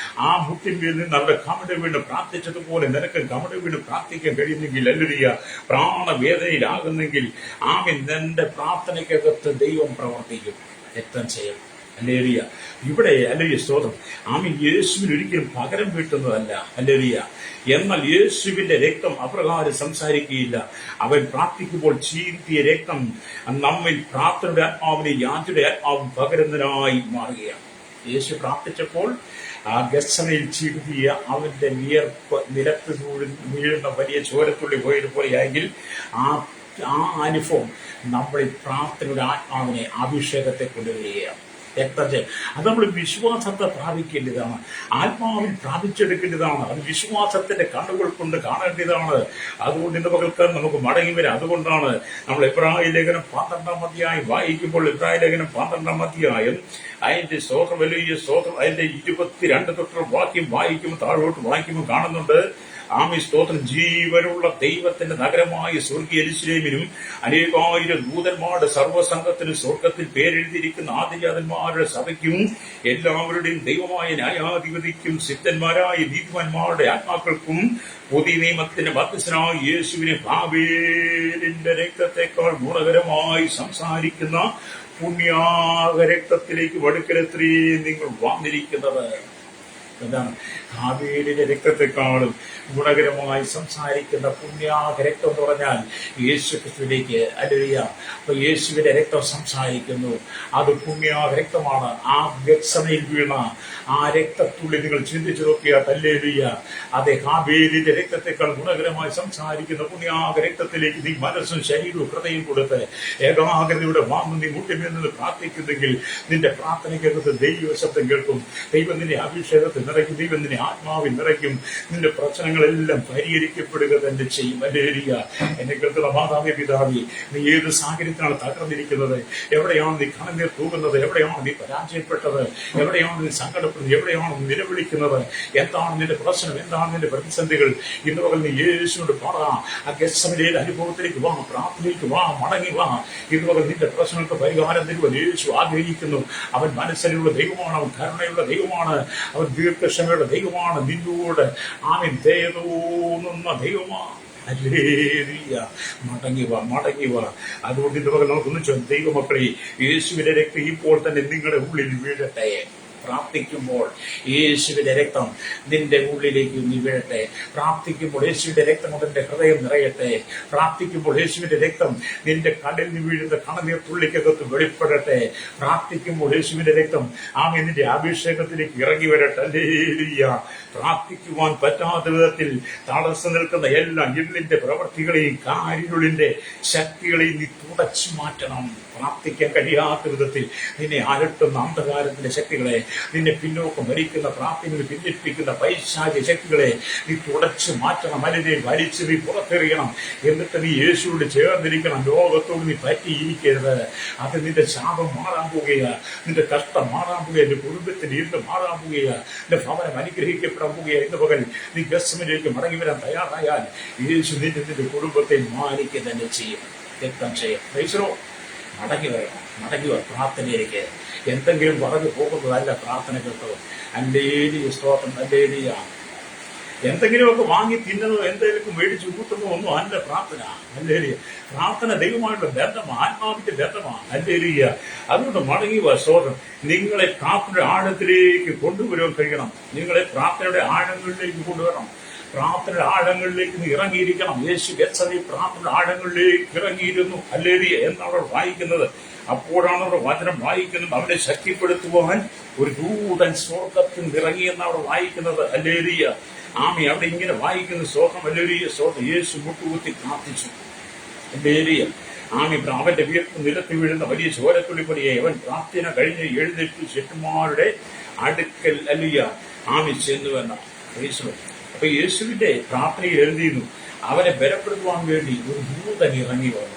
ആ മുട്ടിന്മേൽ നിന്ന് അവിടെ കമട് വീണ് പ്രാർത്ഥിച്ചതുപോലെ നിനക്ക് കമട് വീണ് പ്രാർത്ഥിക്കാൻ കഴിയുന്നെങ്കിൽ, അല്ലെങ്കിൽ പ്രാണവേദനയിലാകുന്നെങ്കിൽ നിന്റെ പ്രാർത്ഥനയ്ക്കകത്ത് ദൈവം പ്രവർത്തിക്കും, രക്തം ചെയ്യും. അല്ലേലിയ. ഇവിടെ അല്ലേലിയ സ്തോത്രം. യേശുവിന് ഒരിക്കലും പകരം വീട്ടുന്നതല്ല. അല്ലേലിയ. എന്നാൽ യേശുവിന്റെ രക്തം അപ്രകാരം സംസാരിക്കുകയില്ല. അവൻ പ്രാർത്ഥിക്കുമ്പോൾ ചീന്തിയ രക്തം നമ്മിൽ പ്രാർത്ഥനയുടെ ആത്മാവിനെ യാതൊരു ആത്മാവും പകരുന്നതിനായി മാറുകയാണ്. യേശു പ്രാർത്ഥിച്ചപ്പോൾ ആ ഗത്സമനയിൽ ചീന്തിയ അവന്റെ നിലത്ത് വീഴുന്ന വലിയ ചോരത്തുള്ളി പോയതുപോലെയായെങ്കിൽ ആ അനുഭവം നമ്മളിൽ പ്രാർത്ഥനയുടെ ആത്മാവിനെ, അഭിഷേകത്തെ കൊണ്ടുവരികയാണ്. രക്തത്തെ അത് നമ്മൾ വിശ്വാസത്തെ പ്രാപിക്കേണ്ടതാണ്, ആത്മാവിൽ പ്രാപിച്ചെടുക്കേണ്ടതാണ്. അത് വിശ്വാസത്തിന്റെ കണ്ണുകൾ കൊണ്ട് കാണേണ്ടതാണ്. അതുകൊണ്ട് ഇന്ന് പകൽക്കാർ നമുക്ക് മടങ്ങി വരാം. അതുകൊണ്ടാണ് നമ്മൾ എബ്രായ ലേഖനം 12-ാം അധ്യായം വായിക്കുമ്പോൾ, എബ്രായ ലേഖനം 12-ാം അധ്യായം അതിന്റെ സ്തോത്രം, വലിയ സ്തോത്രം, അതിന്റെ 22 തൊട്ടുള്ള വാക്യം വായിക്കുമ്പോൾ, താഴോട്ട് വായിക്കുമ്പോൾ കാണുന്നുണ്ട്, സ്തോത്രം, ജീവനുള്ള ദൈവത്തിന്റെ നഗരമായ സ്വർഗീയ യെരൂശലേമിനും അനേകായിരം ദൂതന്മാരുടെ സർവ്വസംഘത്തിനും സ്വർഗത്തിൽ പേരെഴുതിയിരിക്കുന്ന ആദിജാതന്മാരുടെ സഭയ്ക്കും എല്ലാവരുടെയും ദൈവമായ ന്യായാധിപതിക്കും സിദ്ധന്മാരായ നീതിമാന്മാരുടെ ആത്മാക്കൾക്കും പുതിയ നിയമത്തിന്റെ മധ്യസ്ഥനായ യേശുവിനെ ഹാബേലിന്റെ രക്തത്തെക്കാൾ ഗുണകരമായി സംസാരിക്കുന്ന പുണ്യാക രക്തത്തിലേക്ക് വടുക്കലെത്രേ നിങ്ങൾ വന്നിരിക്കുന്നത്. എന്താണ്? ഹാബേലിന്റെ രക്തത്തെക്കാളും ഗുണകരമായി സംസാരിക്കുന്ന പുണ്യാക രക്തം എന്ന് പറഞ്ഞാൽ യേശു ക്രിസ്തുവിലേക്ക്. അല്ലേലൂയ. അപ്പൊ യേശുവിന്റെ രക്തം സംസാരിക്കുന്നു. അത് പുണ്യാക രക്തമാണ്. ആ ഗത്സമനയിൽ വീണ ആ രക്തത്തുള്ളി നിങ്ങൾ ചിന്തിച്ചു നോക്കിയാൽ, ഹല്ലേലൂയ, അതെ, ഹാബേലിന്റെ രക്തത്തെക്കാൾ ഗുണകരമായി സംസാരിക്കുന്ന പുണ്യാക രക്തത്തിലേക്ക് നീ മനസ്സും ശരീരവും ഹൃദയം കൊടുത്ത് ഏകാഗ്രതയുടെ വാങ്ങും നീ മുട്ടിൽ നിന്ന് പ്രാർത്ഥിക്കുന്നെങ്കിൽ നിന്റെ പ്രാർത്ഥനയ്ക്കകത്ത് ദൈവ ശബ്ദം കേൾക്കും. ദൈവം നിന്റെ അഭിഷേകത്തെ നിറയ്ക്കും, ദൈവം നിന്നെ ആത്മാവിൽ നിറയ്ക്കും. നിന്റെ പ്രശ്നങ്ങളെല്ലാം പരിഹരിക്കപ്പെടുക തന്നെ ചെയ്യും. ഹല്ലേലൂയ. എന്നെ കേൾക്കുന്ന മാതാവേ, പിതാവേ, നീ ഏത് സാഹചര്യത്തിനാണ് തകർന്നിരിക്കുന്നത്? എവിടെയാണ് നീ കണ്ണുനീർ തൂകുന്നത്? എവിടെയാണ് നീ പരാജയപ്പെട്ടത്? എവിടെയാണ് നീ സങ്കടപ്പെടുന്നത്? എവിടെയാണ് നീ നിലവിളിക്കുന്നത്? എന്താണ് നിന്റെ പ്രശ്നം? എന്താണ് നിന്റെ പ്രതിസന്ധികൾ? ഇന്ന് പകൽ നീ യേശുവിനോട് പറ. ആ ഗെത്സമനയിലെ അനുഭവത്തിലേക്ക് വാ, പ്രാർത്ഥനയിലേക്ക് വാ, മടങ്ങി വാ. ഇന്ന് പകൽ നിന്റെ പ്രശ്നങ്ങൾക്ക് പരിഹാരം തരുവാൻ യേശു ആഗ്രഹിക്കുന്നു. അവൻ മനസ്സിലുള്ള ദൈവമാണ്, അവൻ കരുണയുള്ള ദൈവമാണ്, അവൻ ദീർഘക്ഷമയുള്ള ദൈവമാണ്, നിന്നോട് ആമേൻ ദയ തോന്നുന്ന ദൈവമാണ്. ഹല്ലേലൂയ. മടങ്ങി വാ, മടങ്ങി വാ. അതുകൊണ്ട് ഇന്ന് പകൽ നമുക്കൊന്ന് ദൈവമക്കളെ, യേശുവിന്റെ രക്തം ഇപ്പോൾ തന്നെ നിങ്ങളുടെ ഉള്ളിൽ വീഴട്ടെ. പ്രാർത്ഥിക്കുമ്പോൾ യേശുവിന്റെ രക്തം നിന്റെ ഉള്ളിലേക്ക് നീ വീഴട്ടെ. പ്രാർത്ഥിക്കുമ്പോൾ യേശുവിന്റെ രക്തം കൊണ്ട് നിന്റെ ഹൃദയം നിറയട്ടെ. പ്രാർത്ഥിക്കുമ്പോൾ യേശുവിന്റെ രക്തം നിന്റെ കടലിൽ വീഴുന്ന കണ്ണുനീർ തുള്ളിക്കകത്ത് വെളിപ്പെടട്ടെ. പ്രാർത്ഥിക്കുമ്പോൾ യേശുവിന്റെ രക്തം ആമേൻ നിന്റെ അഭിഷേകത്തിലേക്ക് ഇറങ്ങി വരട്ടെ. ഹല്ലേലൂയ. പ്രാർത്ഥിക്കുവാൻ പറ്റാത്ത വിധത്തിൽ തടസ്സം നിൽക്കുന്ന എല്ലാ ഇരുളിന്റെ പ്രവൃത്തികളെയും കാരിരുളിന്റെ ശക്തികളെയും നീ തുടച്ചു മാറ്റണം. പ്രാർത്ഥിക്കാൻ കഴിയാത്ത വിധത്തിൽ നിന്നെ അലട്ടുന്ന അന്ധകാരത്തിന്റെ ശക്തികളെ, നിന്നെ പിന്നോക്കം ഭരിക്കുന്ന പ്രാർത്ഥനയിൽ ഭിന്നിപ്പിക്കുന്ന പൈശാചിക ശക്തികളെ നീ തുടച്ചു മാറ്റണം. അതിനെ വലിച്ചു നീ പുറത്തെറിയണം. എന്നിട്ട് നീ യേശുവോട് ചേർന്നിരിക്കണം. ലോകത്തോട് നീ പറ്റിയിരിക്കരുത്. അത് നിന്റെ ശാപം മാറാൻ പോകുക, നിന്റെ കഷ്ടം മാറാൻ പോകുക, നിന്റെ കുടുംബത്തിന്റെ ഇരുന്ന് മാറാൻ പോകുക, നിന്റെ ഭവനം അനുഗ്രഹിക്കപ്പെടാൻ പോകുക. ഇന്ന് പകൽ നീ ഗസ്മിലേക്ക് മടങ്ങി വരാൻ തയ്യാറായാൽ യേശു നിന്റെ കുടുംബത്തെ മാനിക്കുക തന്നെ ചെയ്യും. രക്തം ചെയ്യും. മടങ്ങി വരണം, മടങ്ങി വരണം പ്രാർത്ഥനയിലേക്ക്. എന്തെങ്കിലും പറഞ്ഞു പോകുന്നതല്ല പ്രാർത്ഥന കേട്ടത്. ഹല്ലേലൂയ, സ്തോത്രം, ഹല്ലേലൂയ. എന്തെങ്കിലുമൊക്കെ വാങ്ങി തിന്നതോ എന്തെങ്കിലും മേടിച്ചു കൂട്ടുന്നതോ ഒന്നും അല്ല പ്രാർത്ഥന. ഹല്ലേലൂയ. പ്രാർത്ഥന ദൈവമായിട്ടുള്ള ബന്ധമാണ്, ആത്മാവിന്റെ ബന്ധമാണ്. ഹല്ലേലൂയ. അതുകൊണ്ട് മടങ്ങി വാ, സ്തോത്രം. നിങ്ങളെ പ്രാർത്ഥനയുടെ ആഴത്തിലേക്ക് കൊണ്ടുവരാൻ കഴിയണം. നിങ്ങളെ പ്രാർത്ഥനയുടെ ആഴങ്ങളിലേക്ക് കൊണ്ടുവരണം. പ്രാർത്ഥനയുടെ ആഴങ്ങളിലേക്ക് നീ ഇറങ്ങിയിരിക്കണം. യേശു ഗെത്സമനയിൽ പ്രാർത്ഥനയുടെ ആഴങ്ങളിലേക്ക് ഇറങ്ങിയിരുന്നു. ഹല്ലേലൂയ എന്നാണ് അവർ വായിക്കുന്നത്. അപ്പോഴാണ് അവർ വചനം വായിക്കുന്നത്, അവനെ ശക്തിപ്പെടുത്തുവാൻ ഒരു ദൂതൻ സ്വർഗത്തിൽ ഇറങ്ങിയെന്ന് അവിടെ വായിക്കുന്നത്. ഹല്ലേലൂയ. ആമി അവിടെ ഇങ്ങനെ വായിക്കുന്ന സ്തോത്രം. ഹല്ലേലൂയ, സ്തോത്രം. യേശു മുട്ടുകുത്തി പ്രാർത്ഥിച്ചു. ഹല്ലേലൂയ. ആമി അവന്റെ വീർപ്പ് നിലത്ത് വീഴുന്ന വലിയ ചോരത്തുള്ളി പോലെയായി അവൻ പ്രാർത്ഥന കഴിഞ്ഞ് എഴുന്നേറ്റ് ശിഷ്യന്മാരുടെ അടുക്കൽ ഹല്ലേലൂയ ആമി ചെന്നുവെന്ന. അപ്പൊ യേശുവിന്റെ പ്രാർത്ഥനയിൽ എഴുതിയിരുന്നു, അവനെ ബലപ്പെടുത്തുവാൻ വേണ്ടി ഒരു ദൂതൻ ഇറങ്ങി വന്നു.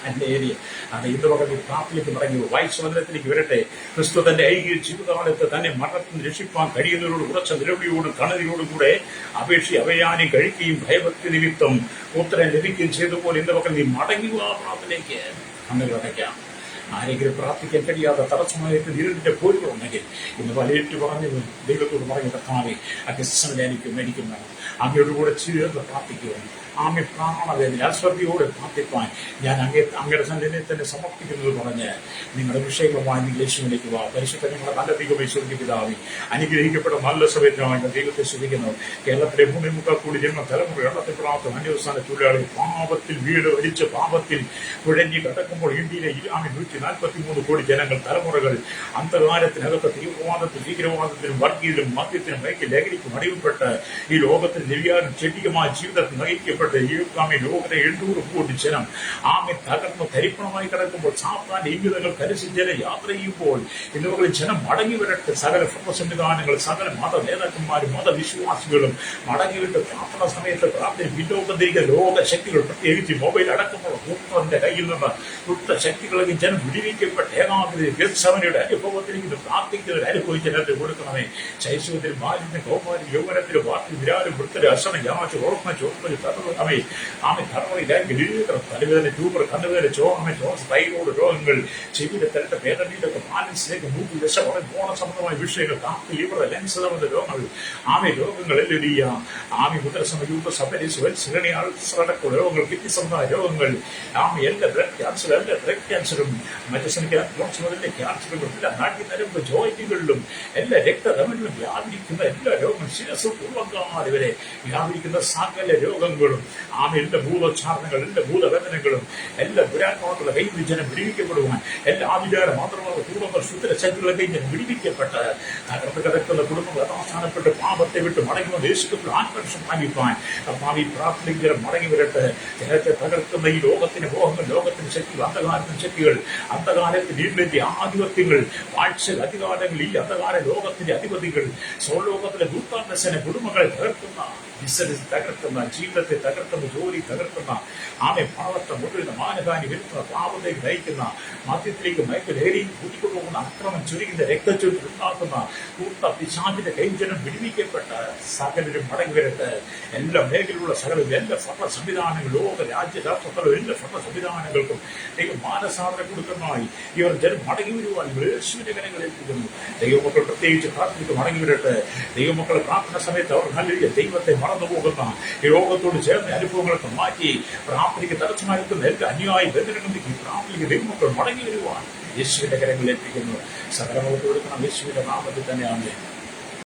ഹല്ലേലൂയ. അത് ഇന്ന് പകൽ പ്രാർത്ഥനയ്ക്ക് മടങ്ങി വായിച്ചവനത്തിലേക്ക് വരട്ടെ. ക്രിസ്തു തന്റെ ഐക്യ ജീവിതകാലത്ത് തന്നെ മരണത്തിന് രക്ഷിപ്പാൻ കഴിയുന്നവരോട് ഉറച്ച നിലവിളിയോടും കണതിയോടും കൂടെ അവയാനും കഴിക്കുകയും ഭയഭക്തി നിമിത്തം ഉത്തരം ലഭിക്കുകയും ചെയ്തതുപോലെ ഇന്ന് പകൽ നീ മടങ്ങുക പ്രാർത്ഥനയ്ക്ക്. കണ്ണുകൾ അടയ്ക്കാം. ആരെങ്കിലും പ്രാർത്ഥിക്കാൻ കഴിയാതെ തടസ്സമായിട്ട് ഇരുളിന്റെ പോരുകളുണ്ടെങ്കിൽ ഇന്ന് വലയിട്ട് പറഞ്ഞു ദൈവത്തോട് പറഞ്ഞു, കർത്താവേ ആ ഗെത്സമനെ എനിക്ക് മേടിക്കുന്നതാണ്. അങ്ങയോട് കൂടെ ചേർന്ന് പ്രാർത്ഥിക്കുവാൻ, ആമെ പ്രാണവേദന അശ്രദ്ധയോടെ പ്രാർത്ഥിപ്പാൻ ഞാൻ അങ്ങയുടെ സന്നിധിയെ തന്നെ സമർപ്പിക്കുന്നത് പറഞ്ഞ് നിങ്ങളുടെ വിഷയങ്ങളുമായി നിങ്ങൾ യേശുവിലേക്ക് വാ. പരിശുദ്ധ നിങ്ങളുടെ നല്ല ദൈവമേ, സ്വർഗ്ഗീയ പിതാവേ, അനുഗ്രഹിക്കപ്പെട്ട നല്ല സമയത്താണ് ദൈവത്തെ ശ്രദ്ധിക്കുന്നത്. കേരളത്തിലെ 3.25 കോടി ജന്മ തലമുറ വെള്ളത്തിൽ പ്രാർത്ഥന അന്യവസ്ഥാന തൊഴിലാളി പാപത്തിൽ വീട് ഒലിച്ച് പാപത്തിൽ കുഴഞ്ഞു കിടക്കുമ്പോൾ ഇന്ത്യയിലെ 143 കോടി ജനങ്ങൾ തലമുറകൾ അന്ധകാരത്തിനകത്ത് തീവ്രവാദത്തിലും ഭീകരവാദത്തിലും വർഗീയത്തിലും മദ്യത്തിനും മയക്കി ലഹരിക്കും അടിമപ്പെട്ട് ഈ ലോകത്തിൽ നിര്യാണം ചെടികമായ ജീവിതത്തിൽ നയിക്കപ്പെട്ട ലോകത്തെ 800 കോടി ജനം ആമെ തകർന്ന് തരിപ്പണമായി കിടക്കുമ്പോൾ സാത്താന്റെ ഇംഗിതങ്ങൾക്കനുസരിച്ച് ജനം യാത്ര ചെയ്യുമ്പോൾ ഇന്നുകളിൽ ജനം മടങ്ങി വരട്ടെ. സകല ഭരണ സംവിധാനങ്ങൾ, സകല മത നേതാക്കന്മാരും മതവിശ്വാസികളും മടങ്ങിവിട്ട് പ്രാർത്ഥന സമയത്ത് പ്രാർത്ഥന പിന്നോക്കം ലോകശക്തികൾ, പ്രത്യേകിച്ച് മൊബൈൽ അടക്കമുള്ള ദുഷ്ടന്റെ കയ്യിൽ നിന്ന് ദുഷ്ടശക്തികളെയും ജനം വിടിവിക്കപ്പെട്ട ഏകാഗ്രത ഗെത്സമനയുടെ അനുഭവത്തിലേക്ക് പ്രാർത്ഥിക്കുന്നവർ അനുഭവിച്ച് ജനത്തെ കൊടുക്കണമേ. ശൈശവത്തിലും ബാല്യത്തിലും കൗമാരം യൗവനത്തിലും വാർത്തയും വിരാലും വൃത്തരും അശ്രമം യാമച്ച് ഓർമ്മ ചോർമ്മ തടവേ ആമെ തടവയിലേക്ക് തലവേദന, ട്യൂബർ, കണ്ണുവേദന, ചോർമ്മ, ചോർസ്, തൈറോയ്ഡ് രോഗങ്ങൾ, ചെവിയുടെ തലത്തെ വേദനയിലൊക്കെ ബാലൻസിലേക്ക് മൂക്ക് ദശ ബോണ സംബന്ധമായ വിഷയങ്ങൾ, കാപ്പ്, ലിവർ, ലെൻസ് സംബന്ധ രോഗങ്ങൾ, ആമെ രോഗങ്ങൾ എല്ലാം ആമെ മുദ്രസമ യൂപ്പ സബരിസ് വെൽസിരണി അൾസറടക്ക രോഗങ്ങൾ, കിഡ്നി സംബന്ധമായ രോഗങ്ങൾ, ആമെ എല്ലാ ബ്ലഡ് ക്യാൻസർ, എല്ലാ ബ്ലഡ് ക്യാൻസറും മറ്റു ക്യാൻസറുകളും എല്ലാ നാട്യനരമ്പ് ജോയിന്റുകളിലും എല്ലാ രക്തധമനിലും വ്യാപിക്കുന്ന എല്ലാ രോഗങ്ങളും, ശിരസ് പൂർവ്വങ്കാല് വരെ വ്യാപിക്കുന്ന സകല രോഗങ്ങളും, ആമെ എല്ലാ ഭൂതോച്ചാരണങ്ങൾ, എല്ലാ ഭൂതവേദനകളും, എല്ലാ ദുരാത്മാക്കളുടെ കയ്യിൽ ജനം വിടിവിക്കപ്പെടുവാൻ, എല്ലാ ആവിചാര മാത്രമുള്ള കുടുംബങ്ങൾ ശുദ്ധശക്തികളെ കയ്യിൽ ജനം വിടിവിക്കപ്പെട്ട് തകർന്ന് കിടക്കുന്ന കുടുംബങ്ങൾ യഥാസ്ഥാനപ്പെട്ട് പാപത്തെ വിട്ട് മടങ്ങുന്ന യേശുക്രിസ്തു ആത്മ സംരക്ഷണം പ്രാപിപ്പാൻ കർത്താവ് പ്രാർത്ഥനയ്ക്ക് മടങ്ങി വരട്ടെ. ജനത്തെ തകർക്കുന്ന ഈ ലോകത്തിന് മോഹങ്ങൾ, ലോകത്തിന് ശക്തികൾ, അന്ധകാരത്തിന് ശക്തികൾ, അന്ധകാരത്തിന്റെ ആധിപത്യങ്ങൾ, വാഴ്ച അധികാരങ്ങൾ, ഈ അന്ധകാര ലോകത്തിന്റെ അധിപതികൾ, സ്വലോകത്തിലെ ദൂതാന്തസന കുടുംബങ്ങളെ തകർക്കുന്ന, ബിസിനസ് തകർക്കുന്ന, ജീവിതത്തെ തകർക്കുന്ന, ജോലി തകർക്കുന്ന, ആമെ പാവത്തെ മുഴുവൻ മാനഹാനി വരുത്തുന്ന, പാവത്തേക്ക് നയിക്കുന്ന, മദ്യത്തിലേക്ക് മയക്കുലഹരിയും കൂട്ടിക്കൊണ്ടുപോകുന്ന, അക്രമം ചുരുങ്ങുന്ന, രക്തച്ചൊരിച്ചിൽ ഉണ്ടാക്കുന്ന കൂട്ട പിശാചിന്റെ കൈജനം വിടുവിക്കപ്പെട്ട സകലരും മടങ്ങി വരട്ടെ. എല്ലാ മേഖലയിലുള്ള സകലരും, എല്ലാ ഭരണ സംവിധാനങ്ങളും, ലോക രാജ്യരാഷ്ട്രത്തിലും എല്ലാ ഭരണ സംവിധാനങ്ങൾക്കും മാനസാന്തരം കൊടുക്കുന്നതായി ഇവർ ജനം മടങ്ങി വരുവാൻ യേശുവിന്റെ കരങ്ങളിൽ ഏൽപ്പിക്കുന്നു. ദൈവമക്കൾ പ്രത്യേകിച്ച് പ്രാർത്ഥനയ്ക്ക് മടങ്ങി വരട്ടെ. ദൈവമക്കൾ പ്രാർത്ഥന സമയത്ത് അവർ നല്ല ദൈവത്തെ മറന്നുപോകുന്ന ഈ രോഗത്തോട് ചേർന്ന അനുഭവങ്ങളൊക്കെ മാറ്റി പ്രാർത്ഥനയ്ക്ക് തടസ്സമായിരിക്കുന്ന എല്ലാ അന്യായ ബന്ധനങ്ങളിലേക്ക് പ്രാർത്ഥനയ്ക്ക് ദൈവമക്കൾ മടങ്ങി വരുവാൻ യേശുവിന്റെ കരങ്ങളിൽ ഏൽപ്പിക്കുന്നു. സകലമൊക്കെ കൊടുക്കണം യേശുവിന്റെ നാമത്തിൽ തന്നെയാണ്.